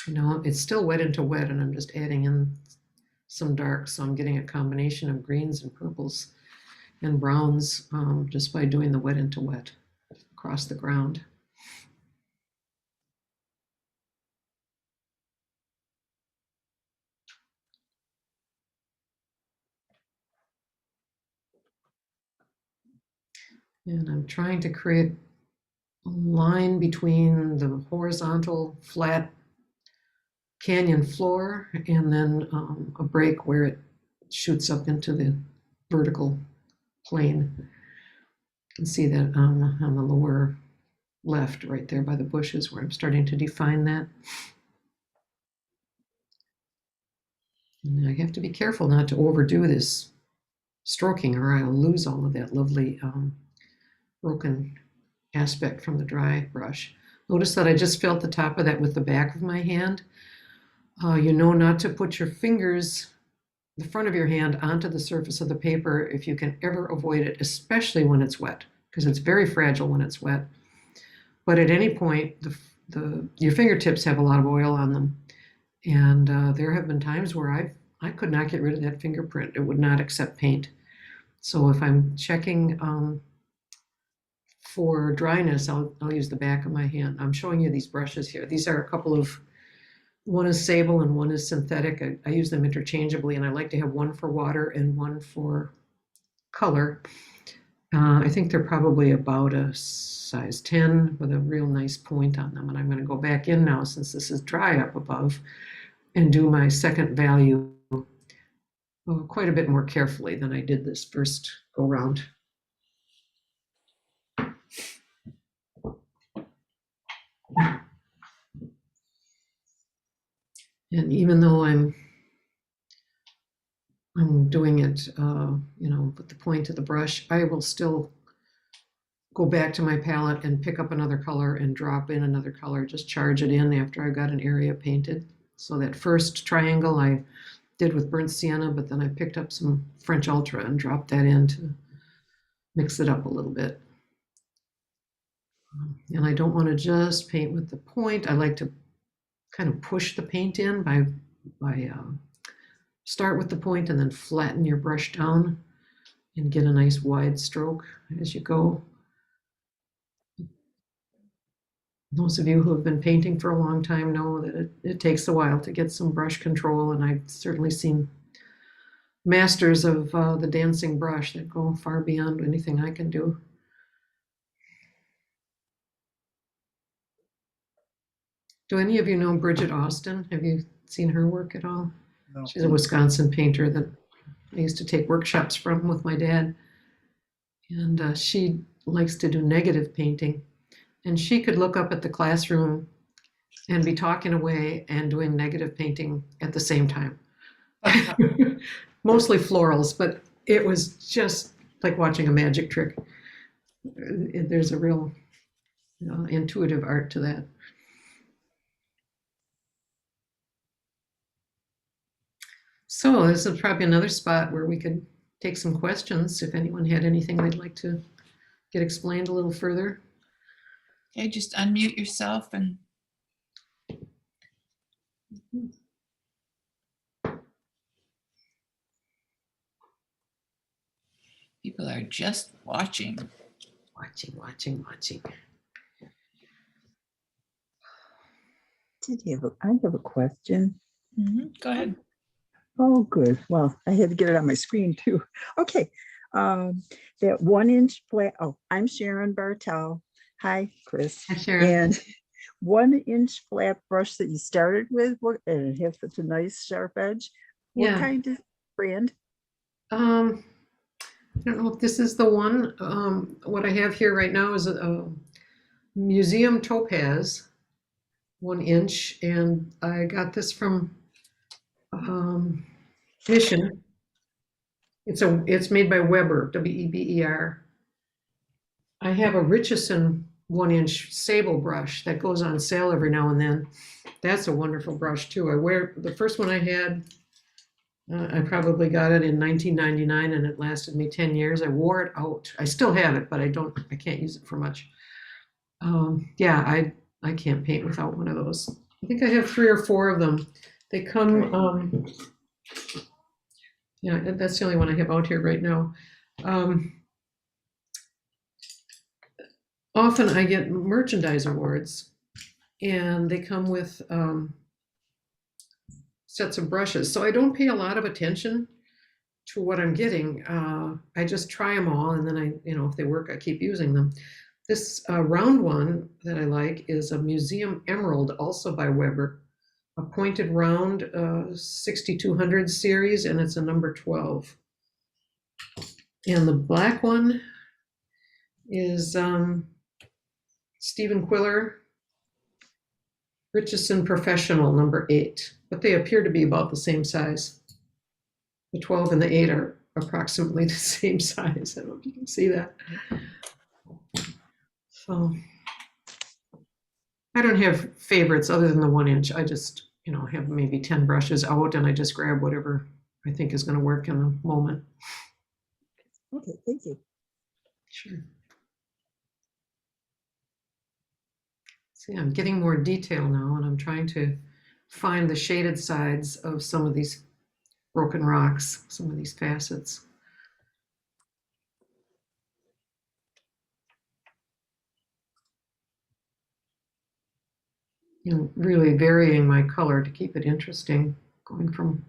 You know, it's still wet into wet, and I'm just adding in some dark. So I'm getting a combination of greens and purples and browns just by doing the wet into wet across the ground. And I'm trying to create a line between the horizontal flat canyon floor and then a break where it shoots up into the vertical plane. You can see that on the lower left right there by the bushes where I'm starting to define that. And I have to be careful not to overdo this stroking or I'll lose all of that lovely broken aspect from the dry brush. Notice that I just felt the top of that with the back of my hand. You know not to put your fingers, the front of your hand, onto the surface of the paper if you can ever avoid it, especially when it's wet, because it's very fragile when it's wet. But at any point, your fingertips have a lot of oil on them. And there have been times where I could not get rid of that fingerprint. It would not accept paint. So if I'm checking for dryness, I'll use the back of my hand. I'm showing you these brushes here. These are a couple of, one is sable and one is synthetic. I use them interchangeably, and I like to have one for water and one for color. I think they're probably about a size 10 with a real nice point on them. And I'm going to go back in now, since this is dry up above, and do my second value quite a bit more carefully than I did this first go round. And even though I'm doing it, you know, with the point of the brush, I will still go back to my palette and pick up another color and drop in another color, just charge it in after I've got an area painted. So that first triangle I did with burnt sienna, but then I picked up some French Ultra and dropped that in to mix it up a little bit. And I don't want to just paint with the point. I like to kind of push the paint in by start with the point and then flatten your brush down and get a nice wide stroke as you go. Those of you who have been painting for a long time know that it takes a while to get some brush control, and I've certainly seen masters of the dancing brush that go far beyond anything I can do. Do any of you know Bridget Austin? Have you seen her work at all? No. She's a Wisconsin painter that I used to take workshops from with my dad. And she likes to do negative painting. And she could look up at the classroom and be talking away and doing negative painting at the same time. Mostly florals, but it was just like watching a magic trick. There's a real intuitive art to that. So this is probably another spot where we could take some questions if anyone had anything they'd like to get explained a little further. Okay, just unmute yourself and. People are just watching. Watching. I have a question. Go ahead. Oh, good. Well, I had to get it on my screen too. Okay. That 1-inch flat. Oh, I'm Sharon Bartel. Hi, Kris. Hi, Sharon. And 1-inch flat brush that you started with, and it has such a nice sharp edge. What kind of brand? I don't know if this is the one. What I have here right now is a Museum Topaz 1-inch, and I got this from Mission. It's made by Weber, W-E-B-E-R. I have a Richardson 1-inch sable brush that goes on sale every now and then. That's a wonderful brush too. I wear the first one I had. I probably got it in 1999 and it lasted me 10 years. I wore it out. I still have it, but I can't use it for much. Yeah, I can't paint without one of those. I think I have 3 or 4 of them. They come, yeah, that's the only one I have out here right now. Often I get merchandise awards and they come with sets of brushes. So I don't pay a lot of attention to what I'm getting. I just try them all and then if they work, I keep using them. This round one that I like is a Museum Emerald, also by Weber, a pointed round 6200 series, and it's a number 12. And the black one is Stephen Quiller, Richardson Professional, number 8, but they appear to be about the same size. The 12 and the 8 are approximately the same size. I don't know if you can see that. So I don't have favorites other than the 1-inch. I just, have maybe 10 brushes out and I just grab whatever I think is going to work in the moment. Okay, thank you. Sure. See, I'm getting more detail now and I'm trying to find the shaded sides of some of these broken rocks, some of these facets. Really varying my color to keep it interesting, going from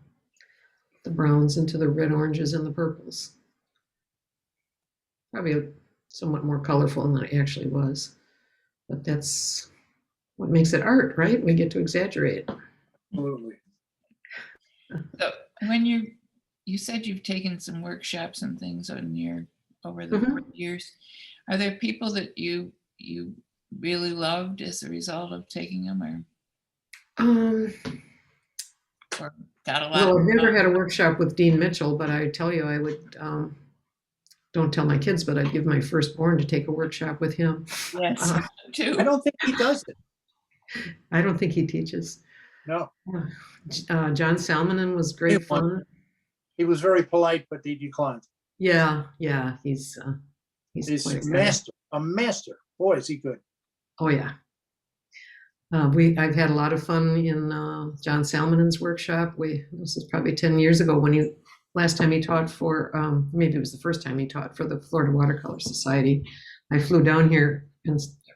the browns into the red, oranges, and the purples. Probably somewhat more colorful than it actually was, but that's what makes it art, right? We get to exaggerate. Absolutely. So when you said you've taken some workshops and things over the years, are there people that you really loved as a result of taking them, or got a lot? Well, I've never had a workshop with Dean Mitchell, but I tell you, I would, don't tell my kids, but I'd give my firstborn to take a workshop with him. Yes, too. I don't think he does it. I don't think he teaches. No. John Salmonen was great fun. He was very polite, but he declined. Yeah, he's a master. Boy, is he good. Oh yeah. I've had a lot of fun in John Salmonen's workshop. This was probably 10 years ago when last time he taught for, maybe it was the first time he taught for the Florida Watercolor Society. I flew down here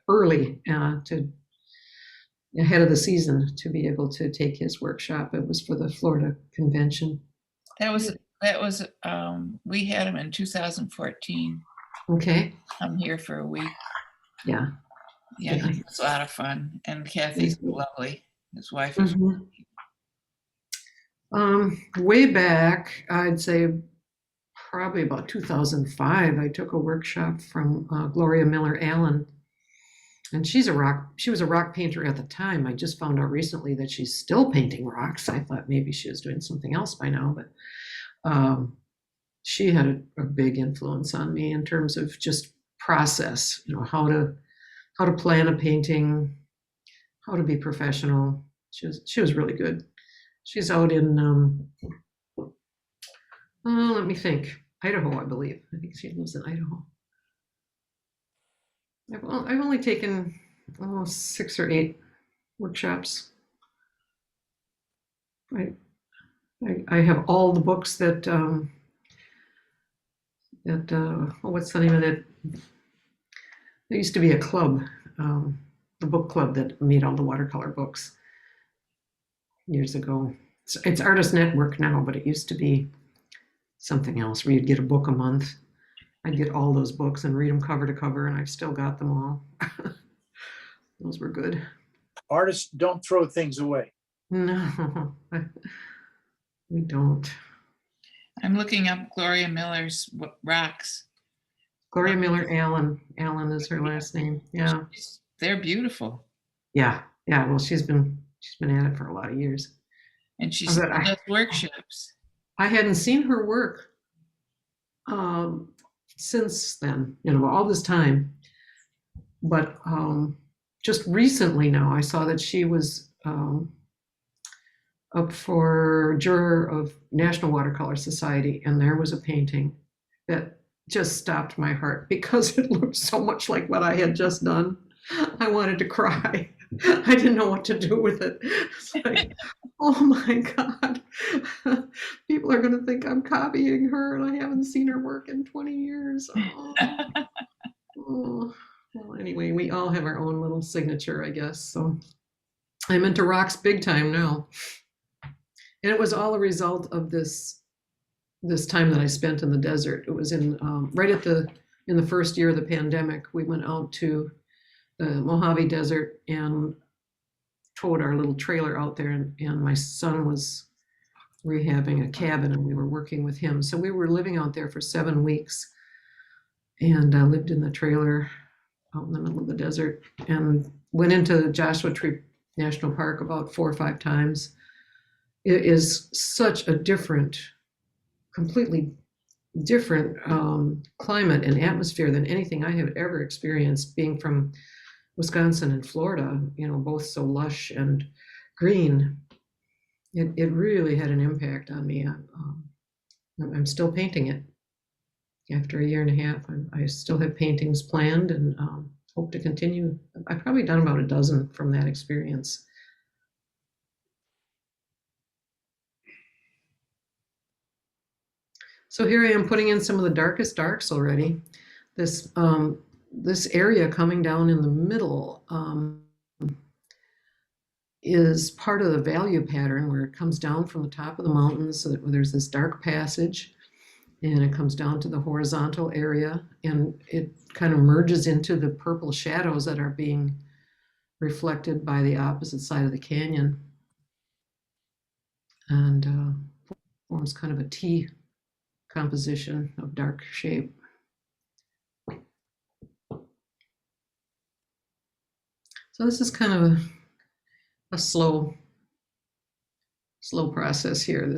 early ahead of the season to be able to take his workshop. It was for the Florida convention. That was we had him in 2014. Okay. I'm here for a week. Yeah. Yeah, it was a lot of fun. And Kathy's lovely. His wife is way back, I'd say probably about 2005, I took a workshop from Gloria Miller Allen. And she was a rock painter at the time. I just found out recently that she's still painting rocks. I thought maybe she was doing something else by now, but she had a big influence on me in terms of just process, how to plan a painting, how to be professional. She was really good. She's out in let me think, Idaho, I believe. I think she lives in Idaho. I've only taken 6 or 8 workshops. I have all the books that what's the name of it? There used to be a club, the book club that made all the watercolor books years ago. It's Artist Network now, but it used to be something else where you'd get a book a month. I'd get all those books and read them cover to cover, and I've still got them all. Those were good. Artists don't throw things away. No, we don't. I'm looking up Gloria Miller's rocks. Gloria Miller Allen. Allen is her last name. Yeah. They're beautiful. Yeah. Well, she's been at it for a lot of years. And she still does workshops. I hadn't seen her work since then, all this time. but just recently now, I saw that she was up for juror of National Watercolor Society, and there was a painting that just stopped my heart because it looked so much like what I had just done. I wanted to cry. I didn't know what to do with it. It's like, oh my God. People are going to think I'm copying her, and I haven't seen her work in 20 years. Oh. Oh. Well, anyway, we all have our own little signature, I guess. So I'm into rocks big time now. And it was all a result of this time that I spent in the desert. It was in right in the first year of the pandemic. We went out to the Mojave Desert and towed our little trailer out there, and my son was rehabbing a cabin, and we were working with him. So we were living out there for 7 weeks, and I lived in the trailer out in the middle of the desert, and went into Joshua Tree National Park about 4 or 5 times. It is such a completely different climate and atmosphere than anything I have ever experienced, being from Wisconsin and Florida, both so lush and green. It really had an impact on me. I'm still painting it after a year and a half. I still have paintings planned and hope to continue. I've probably done about a dozen from that experience. So here I am putting in some of the darkest darks already. This area coming down in the middle is part of the value pattern, where it comes down from the top of the mountains, so that there's this dark passage, and it comes down to the horizontal area, and it kind of merges into the purple shadows that are being reflected by the opposite side of the canyon, and forms kind of a T composition of dark shape. So this is kind of a slow process here.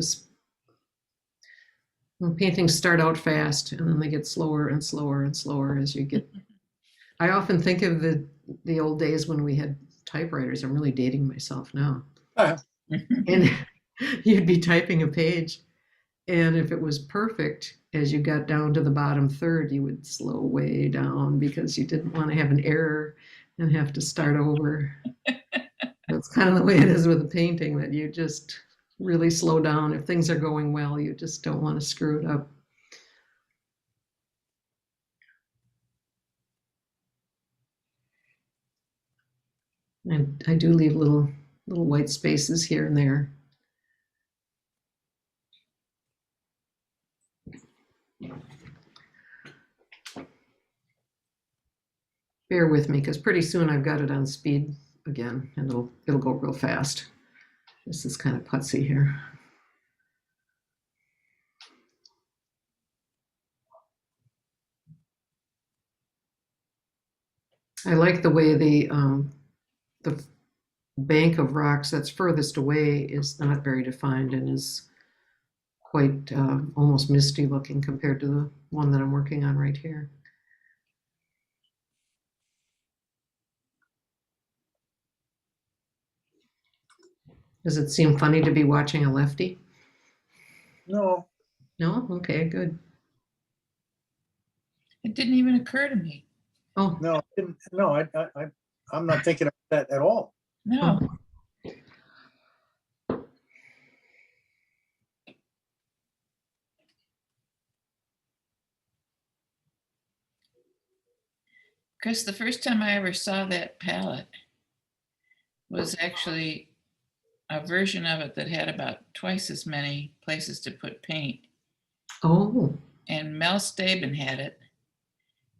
Paintings start out fast, and then they get slower and slower and slower as you get. I often think of the old days when we had typewriters. I'm really dating myself now. And you'd be typing a page, and if it was perfect, as you got down to the bottom third, you would slow way down because you didn't want to have an error and have to start over. That's kind of the way it is with a painting, that you just really slow down. If things are going well, you just don't want to screw it up. And I do leave little white spaces here and there. Bear with me, because pretty soon I've got it on speed again, and it'll go real fast. This is kind of putsy here. I like the way the bank of rocks that's furthest away is not very defined and is quite almost misty looking compared to the one that I'm working on right here. Does it seem funny to be watching a lefty? No. No? Okay, good. It didn't even occur to me. Oh, No, I'm not thinking of that at all. No. Kris, the first time I ever saw that palette was actually a version of it that had about twice as many places to put paint. Oh. And Mel Stabin had it,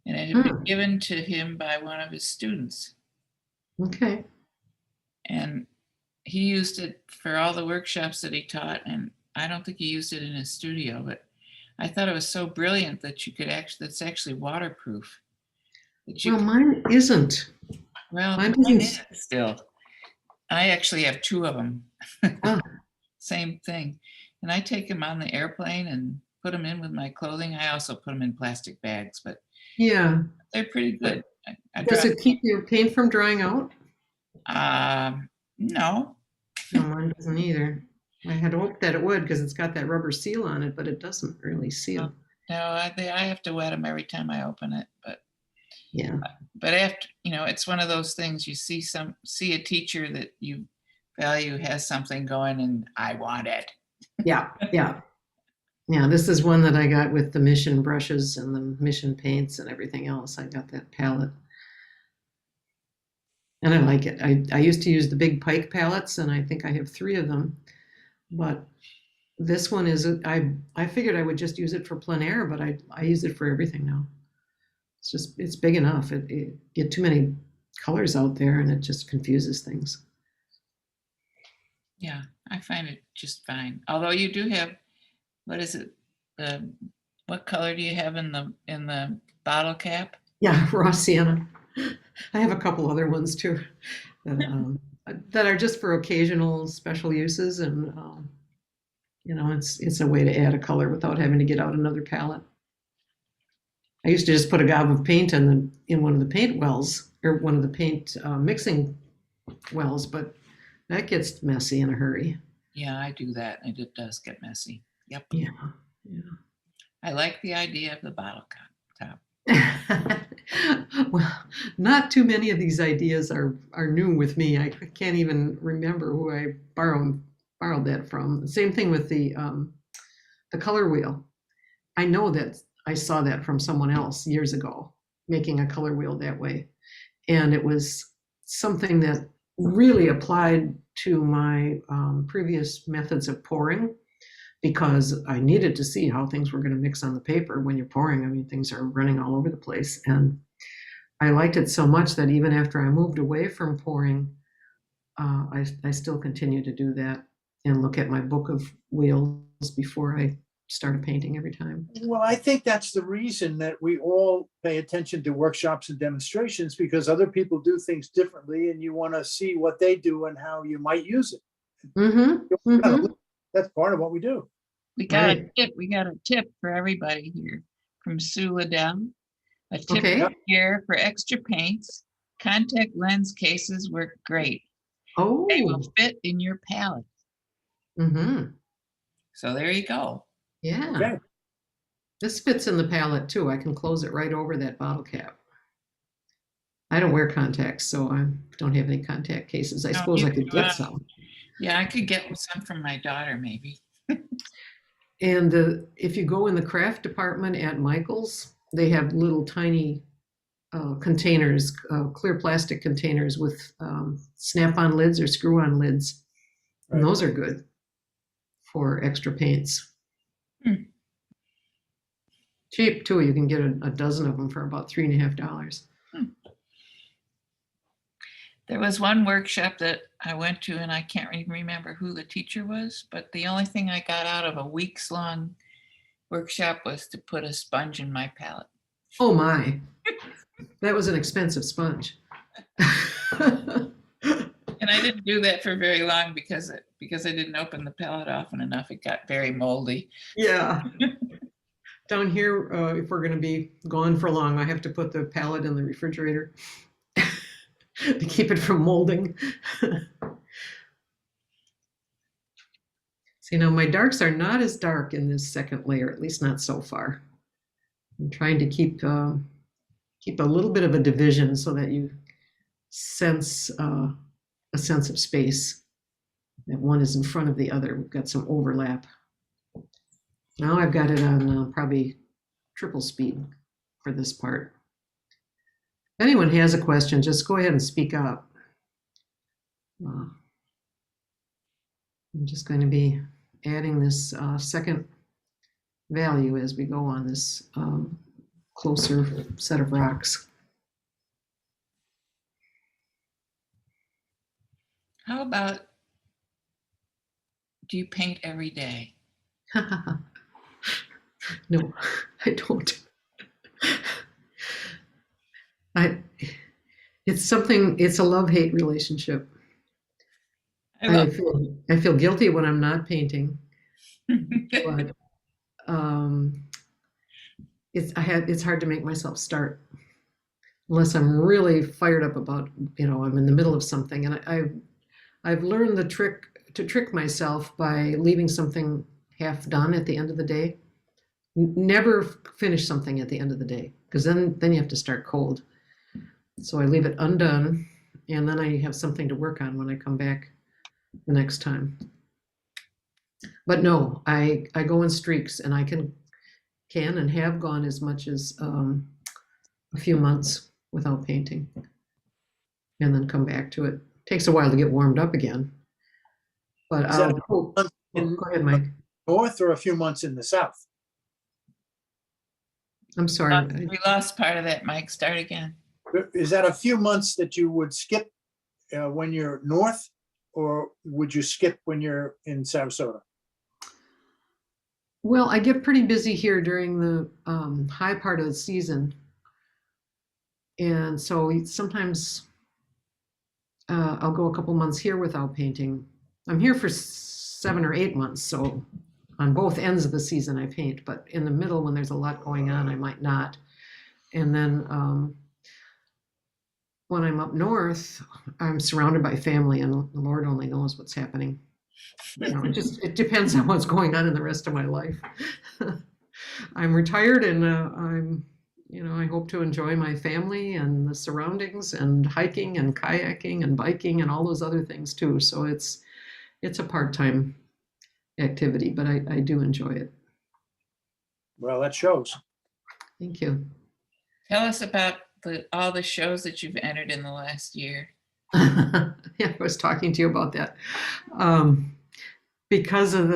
and it had been given to him by one of his students. Okay. And he used it for all the workshops that he taught, and I don't think he used it in his studio, but I thought it was so brilliant that you could that's actually waterproof. Well, mine isn't. Well, mine is still. I actually have 2 of them. Oh. Same thing. And I take them on the airplane and put them in with my clothing. I also put them in plastic bags, but yeah, they're pretty good. I Does dropped, it keep your paint from drying out? no, No, mine doesn't either. I had hoped that it would because it's got that rubber seal on it, but it doesn't really seal. no, I have to wet them every time I open it, Yeah. but after, it's one of those things, you see a teacher that you value has something going and I want it. Yeah. Yeah. Yeah. This is one that I got with the Mission brushes and the Mission paints and everything else. I got that palette. And I like it. I used to use the big Pike palettes, and I think I have 3 of them. But this one is, I figured I would just use it for plein air, but I use it for everything now. It's big enough. It get too many colors out there, and it just confuses things. Yeah, I find it just fine. Although you do have, what is it? What color do you have in the bottle cap? Yeah, raw sienna. I have a couple other ones too that are just for occasional special uses, and it's a way to add a color without having to get out another palette. I used to just put a gob of paint in one of the paint wells, or one of the paint mixing wells, but that gets messy in a hurry. Yeah, I do that, and it does get messy. Yep. Yeah. I like the idea of the bottle top. Well, not too many of these ideas are new with me. I can't even remember who I borrowed that from. Same thing with the color wheel. I know that I saw that from someone else years ago, making a color wheel that way. And it was something that really applied to my previous methods of pouring, because I needed to see how things were going to mix on the paper. When you're pouring, I mean, things are running all over the place. And I liked it so much that even after I moved away from pouring, I still continue to do that and look at my book of wheels before I start painting every time. Well, I think that's the reason that we all pay attention to workshops and demonstrations, because other people do things differently and you want to see what they do and how you might use it. That's part of what we do. We got Right. a tip. We got a tip for everybody here from Sue Liddell. A tip Okay. here for extra paints. Contact lens cases work great. Oh. They will fit in your palette. Mm-hmm. So there you go. Yeah. Okay. This fits in the palette too. I can close it right over that bottle cap. I don't wear contacts, so I don't have any contact cases. I No, suppose I neither could do I. get some. Yeah, I could get some from my daughter, maybe. And if you go in the craft department at Michael's, they have little tiny containers, clear plastic containers with snap-on lids or screw-on lids. And Right. those are good for extra paints. Cheap too. You can get a dozen of them for about $3.50. There was one workshop that I went to, and I can't even remember who the teacher was, but the only thing I got out of a week's long workshop was to put a sponge in my palette. Oh my, that was an expensive sponge. And I didn't do that for very long because I didn't open the palette often enough. It got very moldy. Yeah. Down here, if we're going to be gone for long, I have to put the palette in the refrigerator to keep it from molding. See, now my darks are not as dark in this second layer, at least not so far. I'm trying to keep a little bit of a division so that you sense a sense of space, that one is in front of the other. We've got some overlap. Now I've got it on probably triple speed for this part. If anyone has a question, just go ahead and speak up. I'm just going to be adding this second value as we go on this closer set of rocks. How about, do you paint every day? No, I don't. It's a love-hate relationship. I feel guilty when I'm not painting, but it's hard to make myself start. unless I'm really fired up about, I'm in the middle of something. And I've learned the trick to trick myself by leaving something half done at the end of the day. Never finish something at the end of the day, because then you have to start cold. So I leave it undone, and then I have something to work on when I come back the next time. But no, I go in streaks, and I can and have gone as much as a few months without painting, and then come back to it. Takes a while to get warmed up again. But Is that go ahead, Mike. north or a few months in the south? I'm sorry. We lost part of that, Mike. Start again. Is that a few months that you would skip when you're north, or would you skip when you're in Sarasota? Well, I get pretty busy here during the high part of the season. And so sometimes I'll go a couple months here without painting. I'm here for 7 or 8 months, so on both ends of the season I paint, but in the middle when there's a lot going on, I might not. And then when I'm up north, I'm surrounded by family, and the Lord only knows what's happening. It depends on what's going on in the rest of my life. I'm retired, and I hope to enjoy my family and the surroundings, and hiking and kayaking and biking and all those other things too. So it's a part-time activity, but I do enjoy it. Well, that shows. Thank you. Tell us about all the shows that you've entered in the last year. Yeah, I was talking to you about that. Because of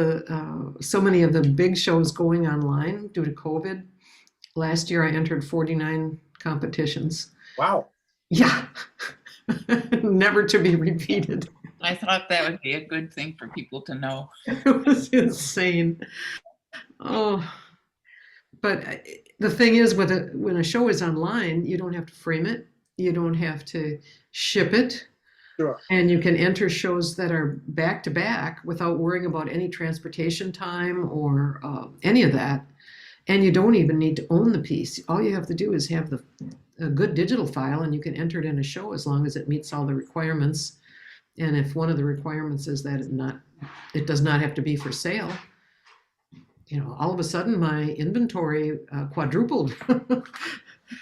so many of the big shows going online due to COVID, last year I entered 49 competitions. Wow. Yeah, never to be repeated. I thought that would be a good thing for people to know. It was insane. Oh, but the thing is, when a show is online, you don't have to frame it. You don't have to ship it. Sure. And you can enter shows that are back to back without worrying about any transportation time or any of that. And you don't even need to own the piece. All you have to do is have a good digital file, and you can enter it in a show as long as it meets all the requirements. And if one of the requirements is that it does not have to be for sale, all of a sudden my inventory quadrupled.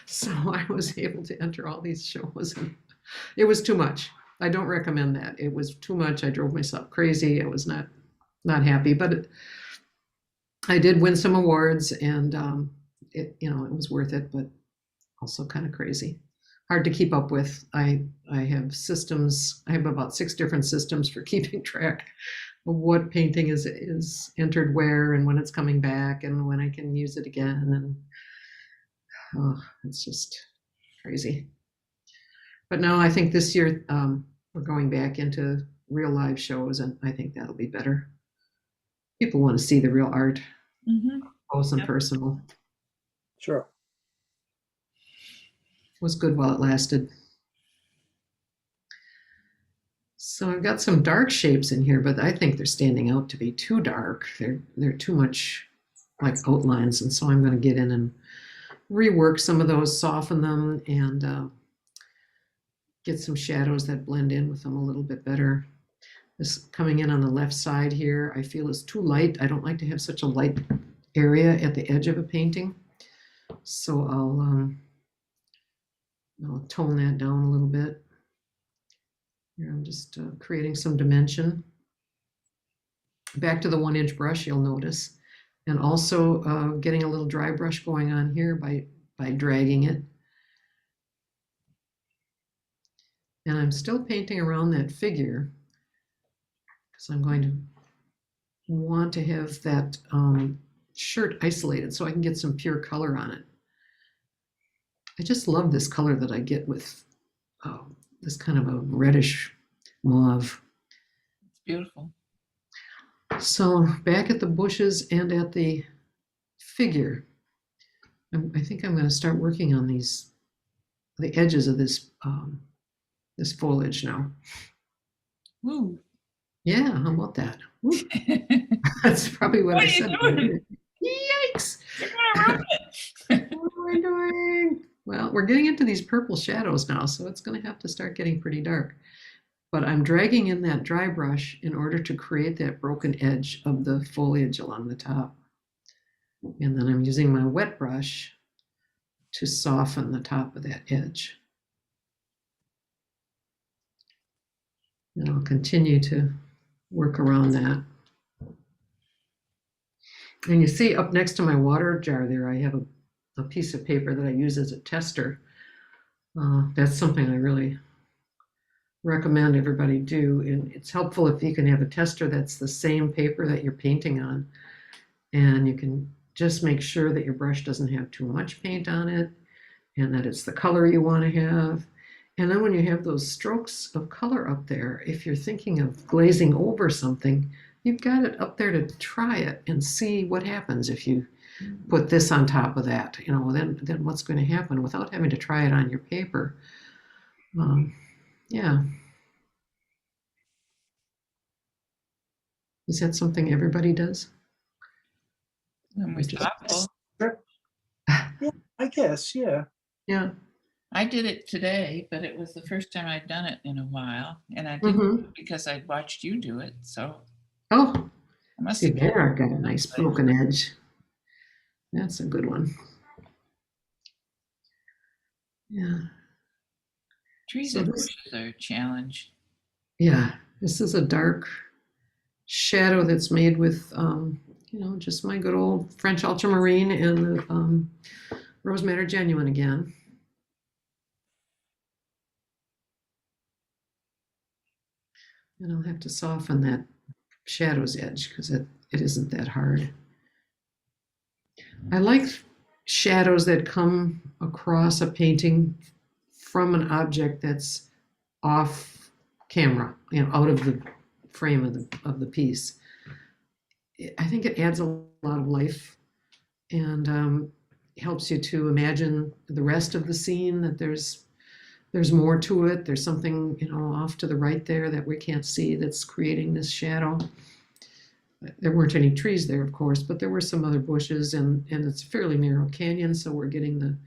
So I was able to enter all these shows, and it was too much. I don't recommend that. It was too much. I drove myself crazy. I was not happy, but I did win some awards, and it was worth it, but also kind of crazy. Hard to keep up with. I have systems. I have about 6 different systems for keeping track of what painting is entered where, and when it's coming back, and when I can use it again. And it's just crazy. But no, I think this year we're going back into real live shows, and I think that'll be better. People want to see the real art, close and personal. Sure. It was good while it lasted. So I've got some dark shapes in here, but I think they're standing out to be too dark. They're too much like outlines, and so I'm going to get in and rework some of those, soften them, and get some shadows that blend in with them a little bit better. This coming in on the left side here, I feel is too light. I don't like to have such a light area at the edge of a painting. So I'll tone that down a little bit. Here I'm just creating some dimension. Back to the 1-inch brush, you'll notice. And also getting a little dry brush going on here by dragging it. And I'm still painting around that figure, because I'm going to want to have that shirt isolated so I can get some pure color on it. I just love this color that I get with this kind of a reddish mauve. It's beautiful. So back at the bushes and at the figure, I think I'm going to start working on the edges of this this foliage now. Woo. Yeah, how about that? That's probably what I said. Doing? Yikes! You're gonna ruin it. What am I doing? Well, we're getting into these purple shadows now, so it's going to have to start getting pretty dark. But I'm dragging in that dry brush in order to create that broken edge of the foliage along the top. And then I'm using my wet brush to soften the top of that edge. And I'll continue to work around that. And you see up next to my water jar there, I have a piece of paper that I use as a tester. That's something I really recommend everybody do. And it's helpful if you can have a tester that's the same paper that you're painting on. And you can just make sure that your brush doesn't have too much paint on it and that it's the color you want to have. And then when you have those strokes of color up there, if you're thinking of glazing over something, you've got it up there to try it and see what happens if you put this on top of that. You know, then what's going to happen without having to try it on your paper. Yeah. Is that something everybody does? When we're Just- thoughtful. Yeah, I guess, yeah. Yeah. I did it today, but it was the first time I'd done it in a while. And I did Mhm. it because I'd watched you do it. So Oh, I must see have there, I've got a nice broken edge. That's a good one. Yeah. trees So and this- bushes are a challenge. Yeah, this is a dark shadow that's made with, you know, just my good old French ultramarine and the rose madder genuine again. And I'll have to soften that shadow's edge because it isn't that hard. I like shadows that come across a painting from an object that's off camera, you know, out of the frame of the piece. I think it adds a lot of life and helps you to imagine the rest of the scene, that there's more to it. There's something, you know, off to the right there that we can't see that's creating this shadow. There weren't any trees there, of course, but there were some other bushes, and it's a fairly narrow canyon, so we're getting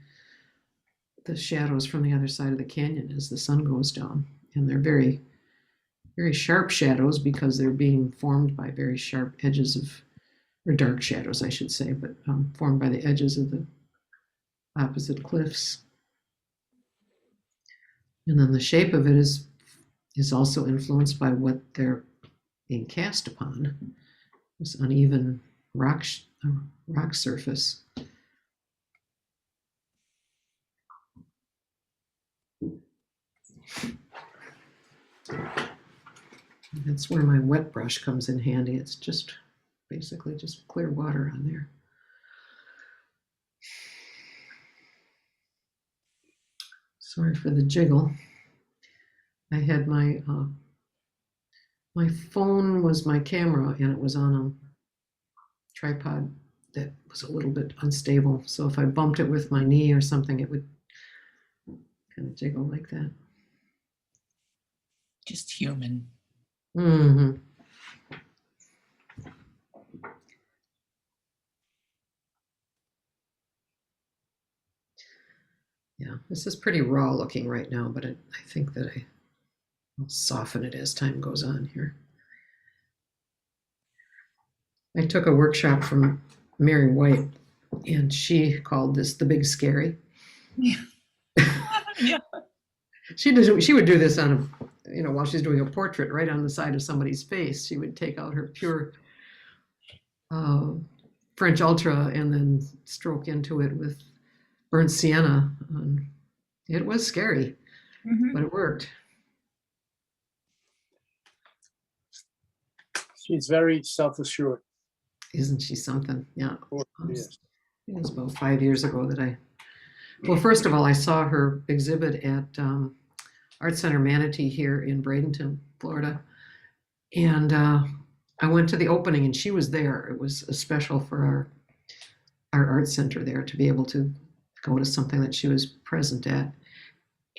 the shadows from the other side of the canyon as the sun goes down. And they're very, very sharp shadows because they're being formed by very sharp edges or dark shadows, I should say, but formed by the edges of the opposite cliffs. And then the shape of it is also influenced by what they're being cast upon. This uneven rock surface. That's where my wet brush comes in handy. It's just basically just clear water on there. Sorry for the jiggle. I had my phone was my camera, and it was on a tripod that was a little bit unstable. So if I bumped it with my knee or something, it would kind of jiggle like that. Just human. Mm-hmm. Yeah, this is pretty raw looking right now, but I think that I'll soften it as time goes on here. I took a workshop from Mary White, and she called this the big scary. Yeah. Yeah. She would do this on a, you know, while she's doing a portrait right on the side of somebody's face. She would take out her pure French ultra and then stroke into it with burnt sienna. It was scary, but it worked. She's very self-assured. Isn't she something? Yeah. Yes. It was about 5 years ago that well, first of all, I saw her exhibit at Art Center Manatee here in Bradenton, Florida. And I went to the opening and she was there. It was a special for our art center there to be able to go to something that she was present at.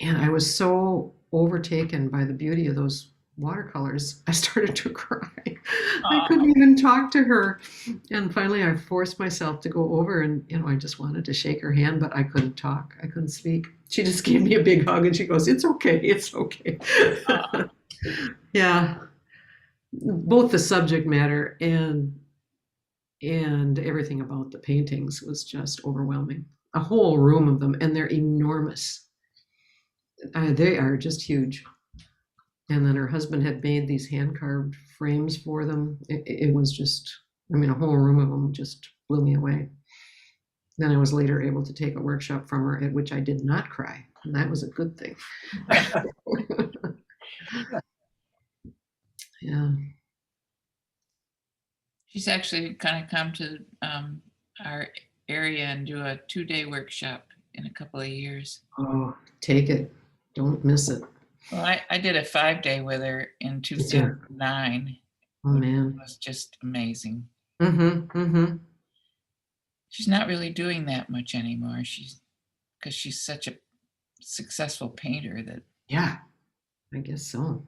And I was so overtaken by the beauty of those watercolors, I started to cry. I couldn't even talk to her. And finally I forced myself to go over and, I just wanted to shake her hand, but I couldn't talk. I couldn't speak. She just gave me a big hug and she goes, "It's okay. It's okay." Yeah. Both the subject matter and everything about the paintings was just overwhelming. A whole room of them, and they're enormous. They are just huge. And then her husband had made these hand-carved frames for them. It was just, a whole room of them just blew me away. Then I was later able to take a workshop from her at which I did not cry, and that was a good thing. Yeah. She's actually kind of come to our area and do a 2-day workshop in a couple of years. Oh, take it. Don't miss it. Well, I did a 5-day with her in 2009. Oh, man. It was just amazing. Mm-hmm. Mm-hmm. She's not really doing that much anymore. Because she's such a successful painter that. Yeah, I guess so.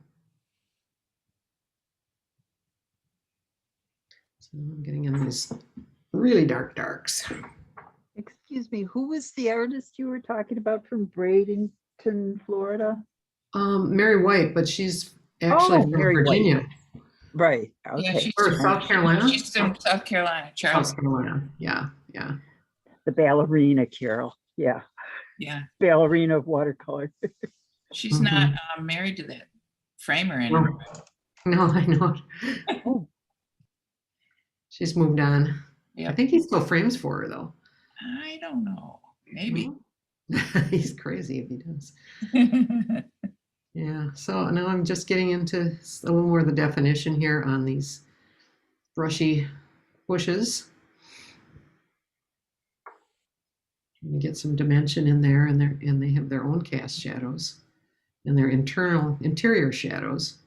So I'm getting in these really dark darks. Excuse me, who was the artist you were talking about from Bradenton, Florida? Mary White, but she's actually from Mary White. Virginia. Right, Yeah, okay. she's Or South Carolina? She's from South Carolina, Charles. South Carolina, yeah. The ballerina, Carol. Yeah, Yeah, ballerina of watercolor. she's not married to that framer anymore. No, I know. Oh. She's moved on. Yeah. I think he still frames for her, though. I don't know. Maybe. He's crazy if he does. Yeah, so now I'm just getting into a little more of the definition here on these brushy bushes. You get some dimension in there, and they have their own cast shadows and their interior shadows.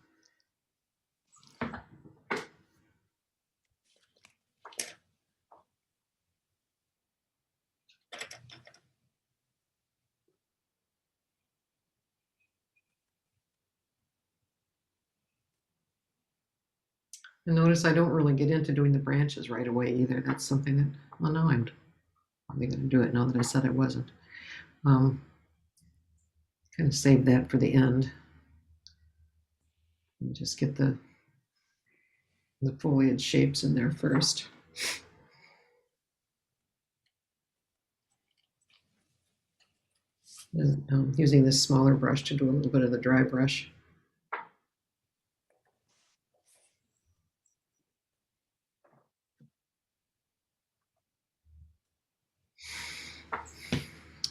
And notice I don't really get into doing the branches right away either. That's something that, well, no, I'm probably going to do it now that I said I wasn't. Kind of save that for the end. And just get the foliage shapes in there first. And, using this smaller brush to do a little bit of the dry brush.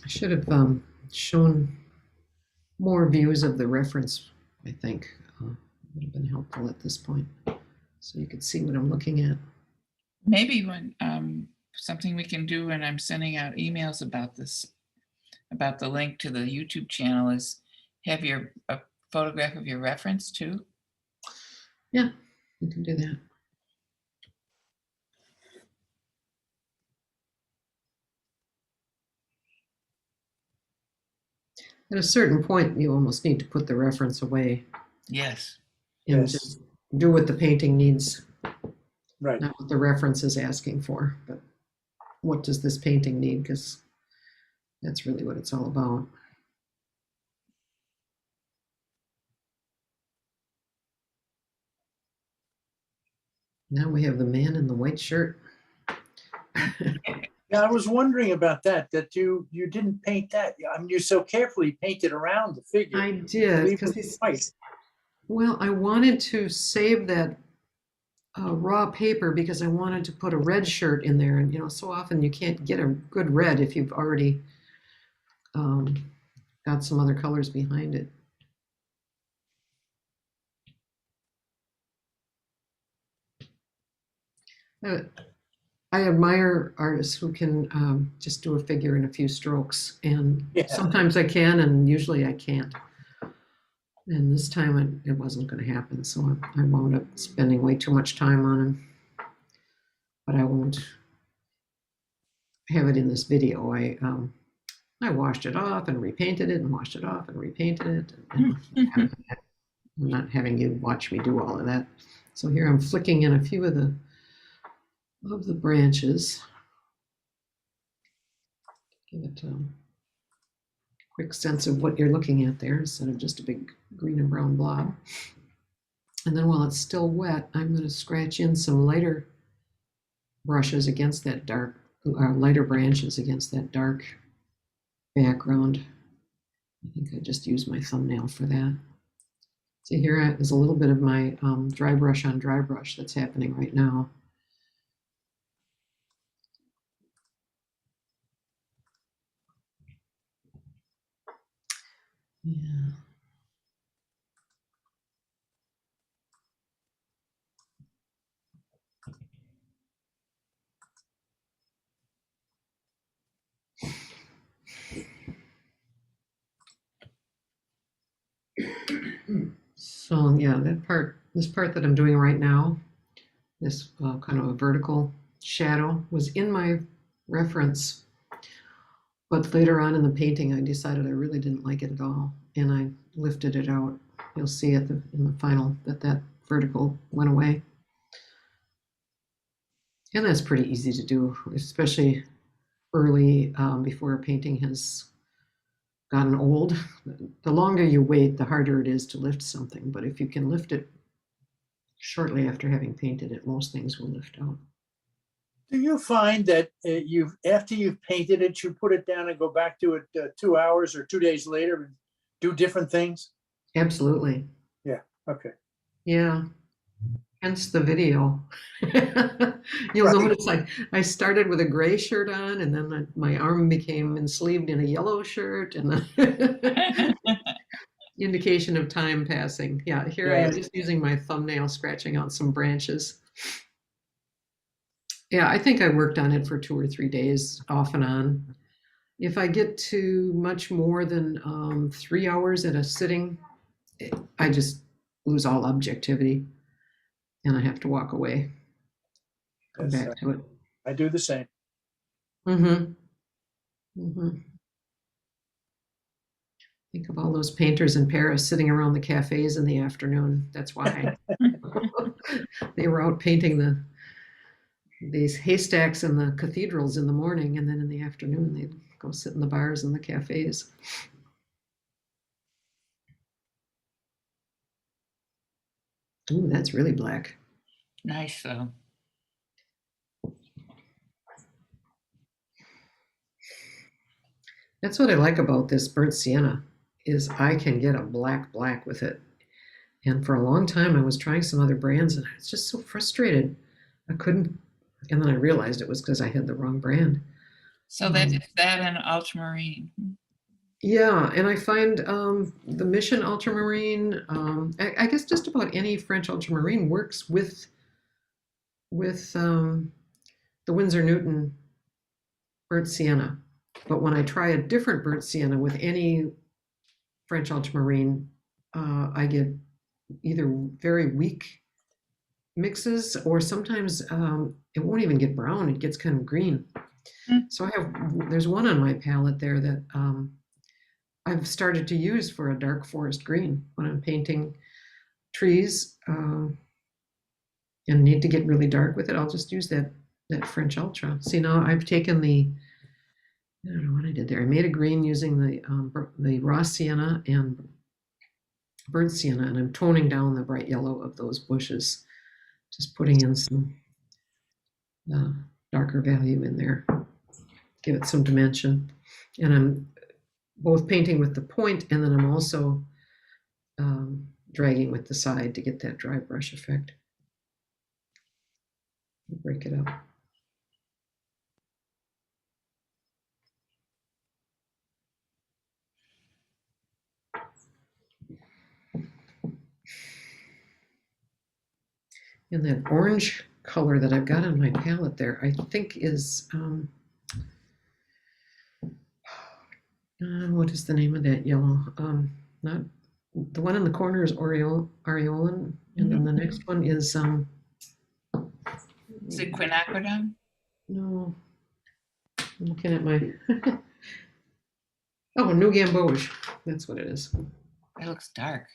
I should have shown more views of the reference, I think. Would have been helpful at this point, so you could see what I'm looking at. Maybe when something we can do when I'm sending out emails about this, about the link to the YouTube channel, is have a photograph of your reference too. Yeah, we can do that. At a certain point, you almost need to put the reference away. Yes. And Yes. just do what the painting needs, Right. not what the reference is asking for, but what does this painting need? Because that's really what it's all about. Now we have the man in the white shirt. Yeah, I was wondering about that you didn't paint that. I mean, you so carefully painted around the figure. I did, Leave because it he's white. well, I wanted to save that raw paper because I wanted to put a red shirt in there, and so often you can't get a good red if you've already got some other colors behind it. I admire artists who can just do a figure in a few strokes, and Yeah. sometimes I can, and usually I can't. And this time it wasn't going to happen, so I wound up spending way too much time on him. But I won't have it in this video. I washed it off and repainted it, and washed it off and repainted it. And I'm not having you watch me do all of that. So here I'm flicking in a few of the branches. Give it a quick sense of what you're looking at there instead of just a big green and brown blob. And then while it's still wet, I'm going to scratch in some lighter brushes against that dark, lighter branches against that dark background. I think I just used my thumbnail for that. See, here is a little bit of my dry brush on dry brush that's happening right now. Yeah. So yeah, this part that I'm doing right now, this kind of a vertical shadow was in my reference, but later on in the painting, I decided I really didn't like it at all, and I lifted it out. You'll see in the final that vertical went away. And that's pretty easy to do, especially early before a painting has gotten old. The longer you wait, the harder it is to lift something. But if you can lift it shortly after having painted it, most things will lift out. Do you find that after you've painted it, you put it down and go back to it 2 hours or 2 days later and do different things? Absolutely. Yeah. Okay. Yeah. Hence the video. You'll Right. notice I started with a gray shirt on, and then my arm became ensleeved in a yellow shirt, and indication of time passing. Yeah, here I am just using my thumbnail, scratching out some branches. Yeah, I think I worked on it for 2 or 3 days off and on. If I get to much more than 3 hours at a sitting, I just lose all objectivity and I have to walk away. Come Yes, back to it. I do the same. Mm-hmm. Mm-hmm. Think of all those painters in Paris sitting around the cafes in the afternoon. That's why they were out painting these haystacks in the cathedrals in the morning, and then in the afternoon they'd go sit in the bars and the cafes. Ooh, that's really black. Nice though. That's what I like about this burnt sienna, is I can get a black with it. And for a long time I was trying some other brands and I was just so frustrated. I couldn't, and then I realized it was because I had the wrong brand. So that is that an ultramarine? Yeah, and I find the Mission ultramarine, I guess just about any French ultramarine works with the Winsor Newton burnt sienna. But when I try a different burnt sienna with any French ultramarine, I get either very weak mixes, or sometimes it won't even get brown, it gets kind of green. So there's one on my palette there that I've started to use for a dark forest green when I'm painting trees and need to get really dark with it. I'll just use that French Ultra. See, now I've taken I don't know what I did there. I made a green using the raw sienna and burnt sienna, and I'm toning down the bright yellow of those bushes, just putting in some darker value in there, give it some dimension. And I'm both painting with the point, and then I'm also dragging with the side to get that dry brush effect. Break it up. And that orange color that I've got on my palette there, I think is, what is the name of that yellow? Not the one in the corner is Aureolin, and then the next one is Is it quinacridone? no, I'm looking at my oh, New Gamboge. That's what it is. It looks dark.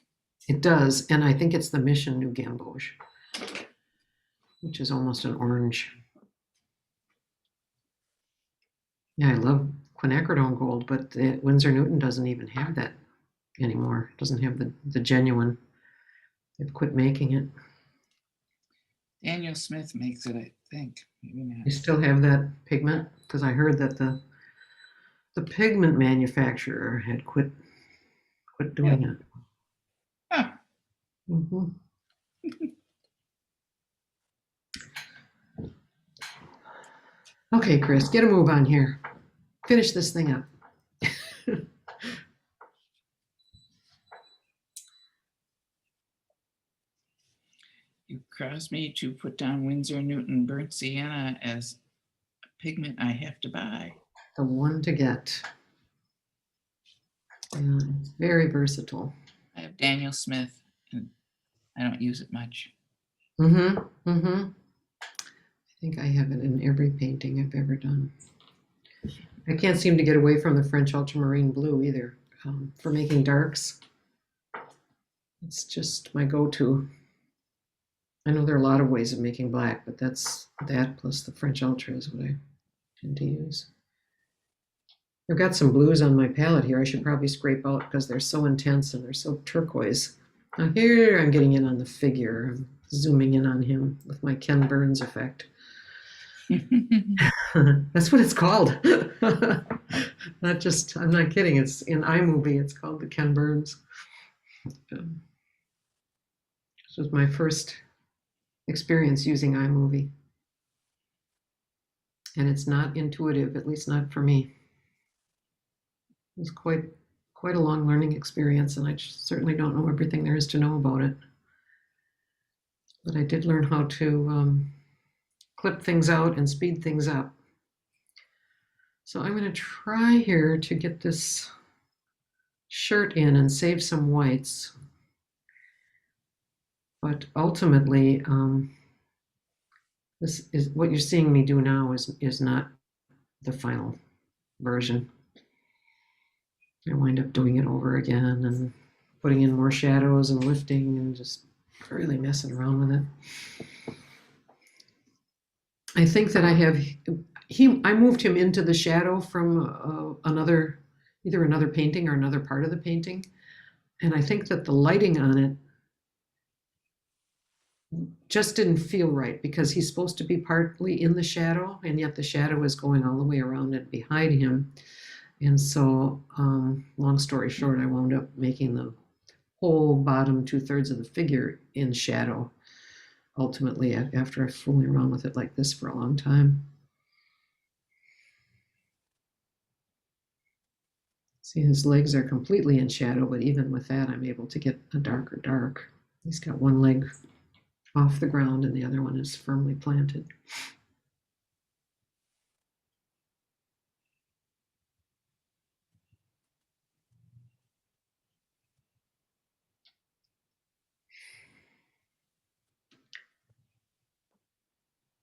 It does, and I think it's the Mission New Gamboge, which is almost an orange. Yeah, I love quinacridone gold, but the Winsor Newton doesn't even have that anymore. It doesn't have the genuine. They've quit making it. Daniel Smith makes it, I think. Maybe not. You still have that pigment? Because I heard that the pigment manufacturer had quit doing it. Huh. Mhm. Okay, Kris, get a move on here. Finish this thing up. You caused me to put down Winsor Newton burnt sienna as a pigment I have to buy. The one to get. Yeah, it's very versatile. I have Daniel Smith, and I don't use it much. I think I have it in every painting I've ever done. I can't seem to get away from the French ultramarine blue either for making darks. It's just my go-to. I know there are a lot of ways of making black, but that plus the French ultra is what I tend to use. I've got some blues on my palette here I should probably scrape out because they're so intense and they're so turquoise. Now here I'm getting in on the figure. I'm zooming in on him with my Ken Burns effect. That's what it's called. Not just, I'm not kidding. It's in iMovie. It's called the Ken Burns. This was my first experience using iMovie. And it's not intuitive, at least not for me. It was quite a long learning experience, and I certainly don't know everything there is to know about it. But I did learn how to clip things out and speed things up. So I'm going to try here to get this shirt in and save some whites. But ultimately, this is what you're seeing me do now is not the final version. I wind up doing it over again and putting in more shadows and lifting and just really messing around with it. I think that I moved him into the shadow from either another painting or another part of the painting. And I think that the lighting on it just didn't feel right because he's supposed to be partly in the shadow, and yet the shadow is going all the way around and behind him. And so, long story short, I wound up making the whole bottom 2/3 of the figure in shadow, ultimately, after fooling around with it like this for a long time. See, his legs are completely in shadow, but even with that, I'm able to get a darker dark. He's got one leg off the ground and the other one is firmly planted.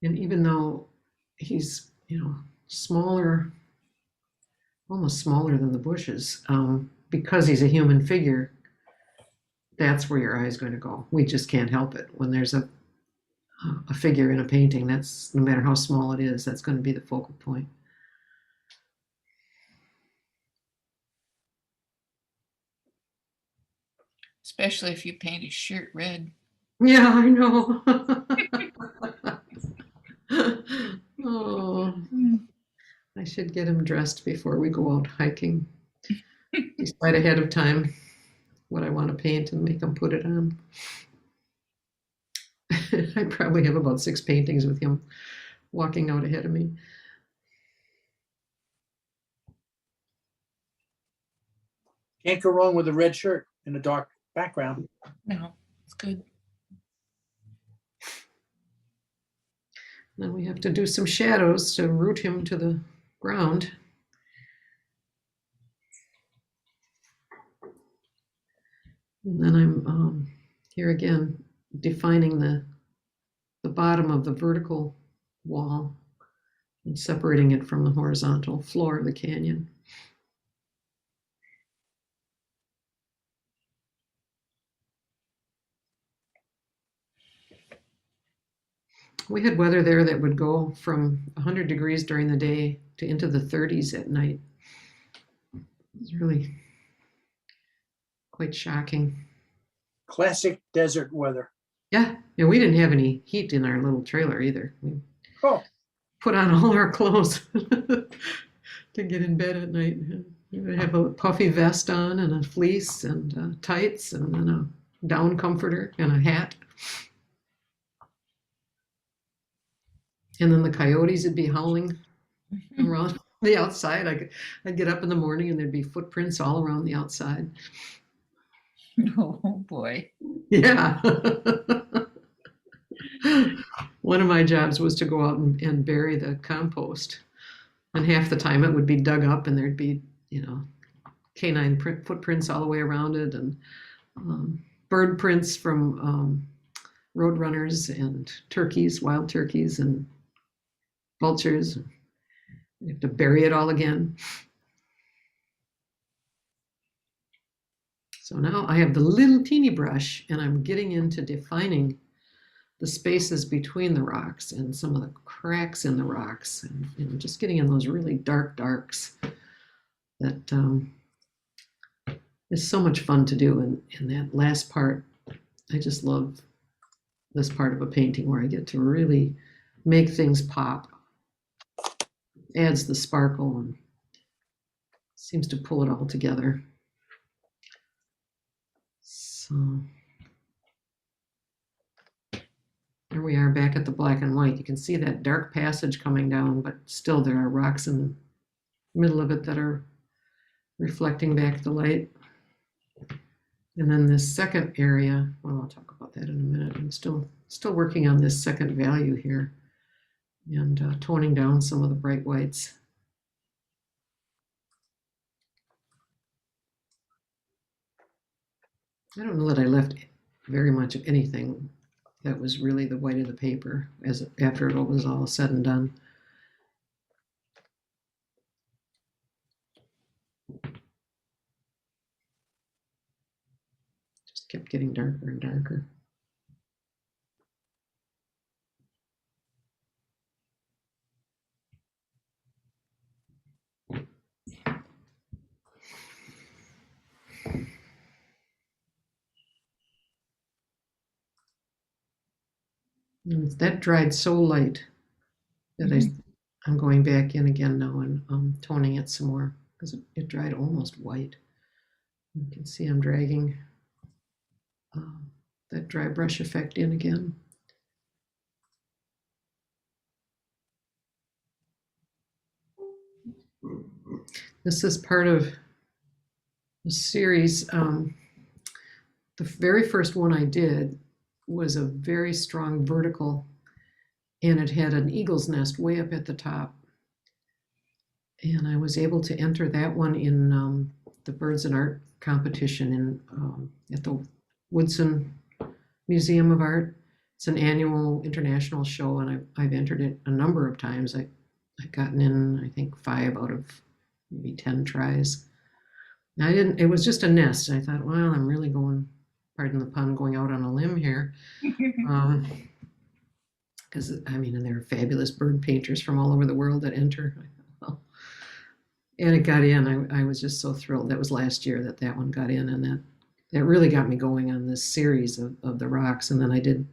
And even though he's, smaller, almost smaller than the bushes, because he's a human figure, that's where your eye is going to go. We just can't help it. When there's a figure in a painting, that's, no matter how small it is, that's going to be the focal point. Especially if you paint his shirt red. Yeah, I know. Oh, I should get him dressed before we go out hiking. Decide ahead of time what I want to paint and make him put it on. I probably have about 6 paintings with him walking out ahead of me. Can't go wrong with a red shirt and a dark background. No, it's good. Then we have to do some shadows to root him to the ground. And then I'm here again defining the bottom of the vertical wall and separating it from the horizontal floor of the canyon. we had weather there that would go from 100 degrees during the day to into the 30s at night. It was really quite shocking. Classic desert weather. Yeah, and we didn't have any heat in our little trailer either. We Oh, put on all our clothes to get in bed at night. We have a puffy vest on and a fleece and tights and then a down comforter and a hat. And then the coyotes would be howling around the outside. I'd get up in the morning and there'd be footprints all around the outside. Oh, boy. Yeah. One of my jobs was to go out and bury the compost. And half the time it would be dug up and there'd be, canine footprints all the way around it and bird prints from road runners and turkeys, wild turkeys and vultures. You have to bury it all again. So now I have the little teeny brush and I'm getting into defining the spaces between the rocks and some of the cracks in the rocks and just getting in those really dark darks that is so much fun to do. And that last part, I just love this part of a painting where I get to really make things pop. Adds the sparkle and seems to pull it all together. So here we are back at the black and white. You can see that dark passage coming down, but still there are rocks in the middle of it that are reflecting back the light. And then this second area, well, I'll talk about that in a minute. I'm still working on this second value here and toning down some of the bright whites. I don't know that I left very much of anything that was really the white of the paper after it was all said and done. Just kept getting darker and darker. And that dried so light that I'm going back in again now and toning it some more because it dried almost white. You can see I'm dragging that dry brush effect in again. This is part of a series. The very first one I did was a very strong vertical, and it had an eagle's nest way up at the top. And I was able to enter that one in the Birds and Art competition at the Woodson Museum of Art. It's an annual international show, and I've entered it a number of times. I've gotten in, I think, 5 out of maybe 10 tries. It was just a nest. I thought, well, I'm really going, pardon the pun, going out on a limb here. Because, and there are fabulous bird painters from all over the world that enter. And it got in. I was just so thrilled. That was last year that one got in, and that really got me going on this series of the rocks. And then I did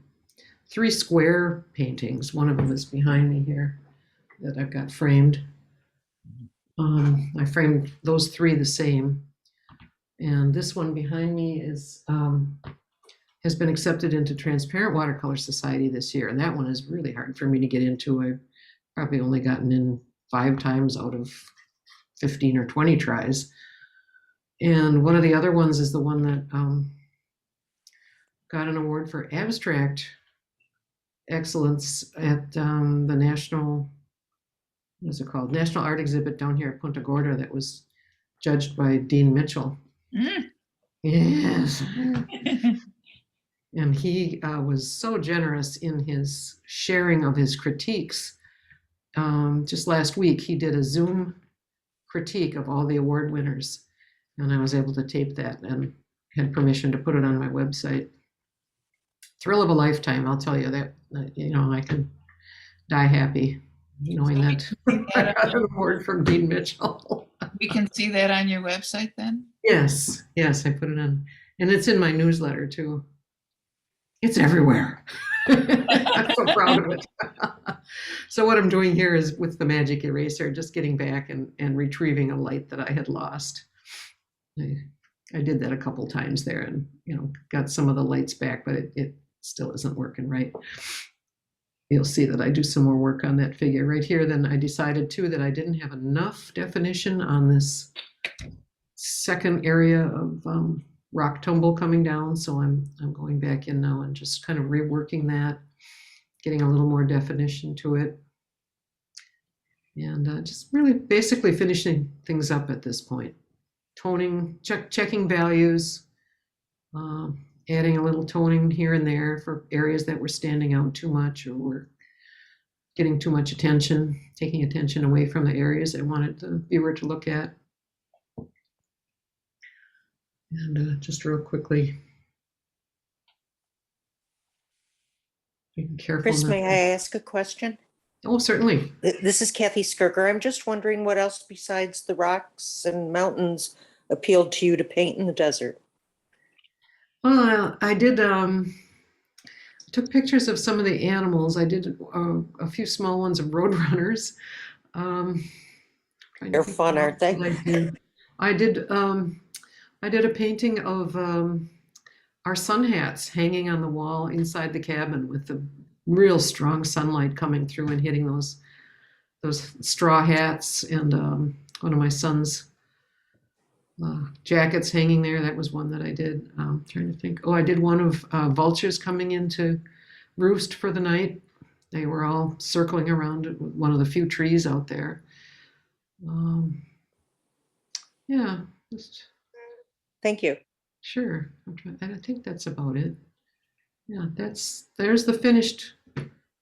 3 square paintings. One of them is behind me here that I've got framed. I framed those 3 the same. And this one behind me has been accepted into Transparent Watercolor Society this year. And that one is really hard for me to get into. I've probably only gotten in 5 times out of 15 or 20 tries. And one of the other ones is the one that got an award for abstract excellence at the National Art Exhibit down here at Punta Gorda that was judged by Dean Mitchell. Yes. And he was so generous in his sharing of his critiques. Just last week, he did a Zoom critique of all the award winners, and I was able to tape that and had permission to put it on my website. Thrill of a lifetime, I'll tell you that. I can die happy, knowing So we that can see I that got an award from Dean Mitchell. We can see that on your website then? Yes, I put it on, and it's in my newsletter too. It's everywhere. I'm so proud of it. So what I'm doing here is with the magic eraser, just getting back and retrieving a light that I had lost. I did that a couple times there and, got some of the lights back, but it still isn't working right. You'll see that I do some more work on that figure right here. Then I decided too that I didn't have enough definition on this second area of rock tumble coming down. So I'm going back in now and just kind of reworking that, getting a little more definition to it. And just really basically finishing things up at this point. Toning, checking values, adding a little toning here and there for areas that were standing out too much or were getting too much attention, taking attention away from the areas I wanted the viewer to look at. And just real quickly, being careful. Kris, not may to- I ask a question? Oh, certainly. This is Kathy Skirker. I'm just wondering what else besides the rocks and mountains appealed to you to paint in the desert? Well, I did. Took pictures of some of the animals. I did a few small ones of roadrunners. They're fun, aren't they? I did a painting of our sun hats hanging on the wall inside the cabin with the real strong sunlight coming through and hitting those straw hats, and one of my son's jackets hanging there. That was one that I did. Trying to think. Oh, I did one of vultures coming in to roost for the night. They were all circling around one of the few trees out there. Yeah, just Thank you. sure. And I think that's about it. Yeah, there's the finished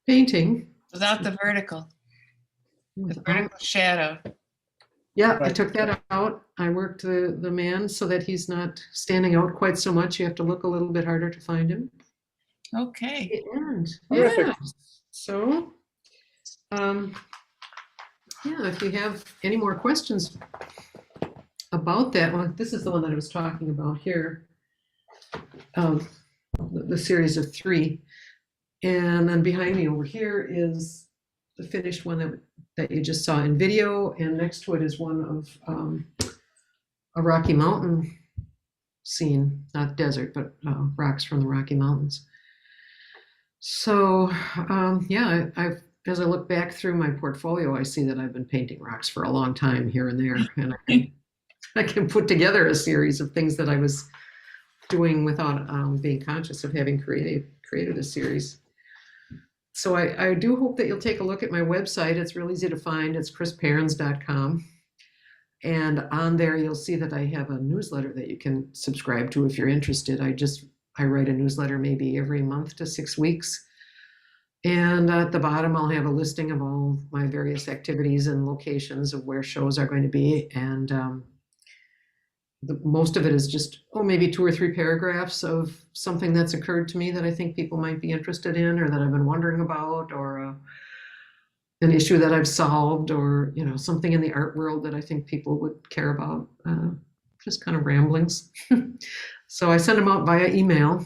painting. Without the vertical shadow. Yeah, I Right. took that out. I worked the man so that he's not standing out quite so much. You have to look a little bit harder to find him. Okay. And Terrific. yeah, so if you have any more questions about that, well, this is the one that I was talking about here, the series of 3. And then behind me over here is the finished one that you just saw in video, and next to it is one of a Rocky Mountain scene, not desert, but rocks from the Rocky Mountains. So I've as I look back through my portfolio, I see that I've been painting rocks for a long time here and there, and I can put together a series of things that I was doing without being conscious of having created a series. So I do hope that you'll take a look at my website. It's real easy to find. It's krisparins.com. And on there, you'll see that I have a newsletter that you can subscribe to if you're interested. I write a newsletter maybe every month to 6 weeks. And at the bottom, I'll have a listing of all my various activities and locations of where shows are going to be. And most of it is just, maybe 2 or 3 paragraphs of something that's occurred to me that I think people might be interested in, or that I've been wondering about, or an issue that I've solved, or something in the art world that I think people would care about. Just kind of ramblings. So I send them out via email.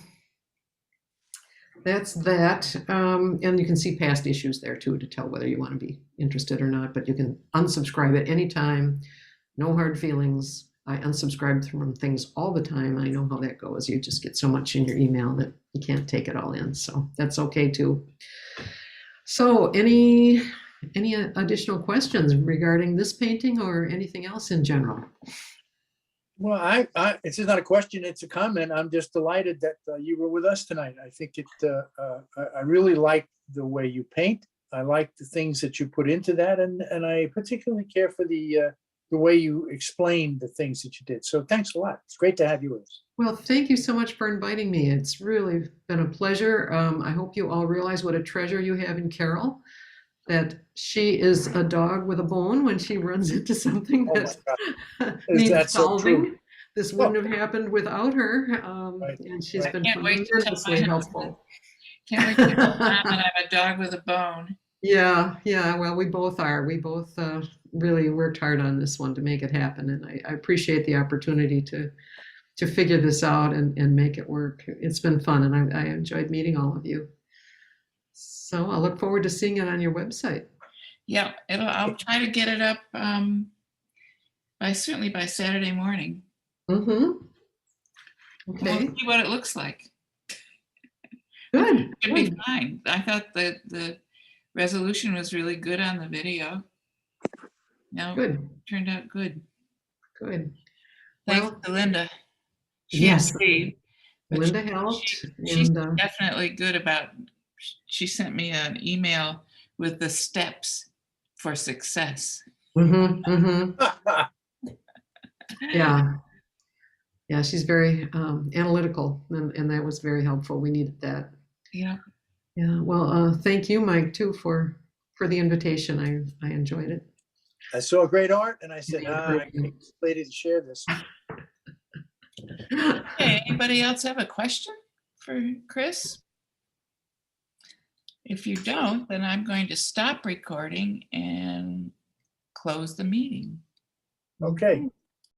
That's that. And you can see past issues there too to tell whether you want to be interested or not, but you can unsubscribe at any time. No hard feelings. I unsubscribe from things all the time. I know how that goes. You just get so much in your email that you can't take it all in. So that's okay too. So any additional questions regarding this painting or anything else in general? Well, this is not a question, it's a comment. I'm just delighted that you were with us tonight. I think I really like the way you paint. I like the things that you put into that, and I particularly care for the way you explained the things that you did. So thanks a lot. It's great to have you with us. Well, thank you so much for inviting me. It's really been a pleasure. I hope you all realize what a treasure you have in Carol, that she is a dog with a bone when she runs into something Oh my that God. Is needs that so solving. true? This wouldn't have happened without her, Right. and she's Right. been Can't wait to tell tremendously my helpful. Can't wait to tell Mom that I'm a dog with a bone. Yeah, yeah. Well, we both are. We both really worked hard on this one to make it happen, and I appreciate the opportunity to figure this out and make it work. It's been fun, and I enjoyed meeting all of you. So I look forward to seeing it on your website. Yeah, I'll try to get it up certainly by Saturday morning. Mm-hmm. We'll Okay. see what it looks like. Good. Should be Good. fine. I thought that the resolution was really good on the video. No, Good. turned out good. Good. Thanks Well, to Linda. She yes, agreed, but Linda helped, she's and definitely good about, she sent me an email with the steps for success. yeah, yeah, she's very analytical, and that was very helpful. We needed that. Yeah. Yeah. Well, thank you, Mike, too, for the invitation. I enjoyed it. I saw great art and I said, The I need encouragement. this lady to share this. Okay, anybody else have a question for Kris? If you don't, then I'm going to stop recording and close the meeting. Okay.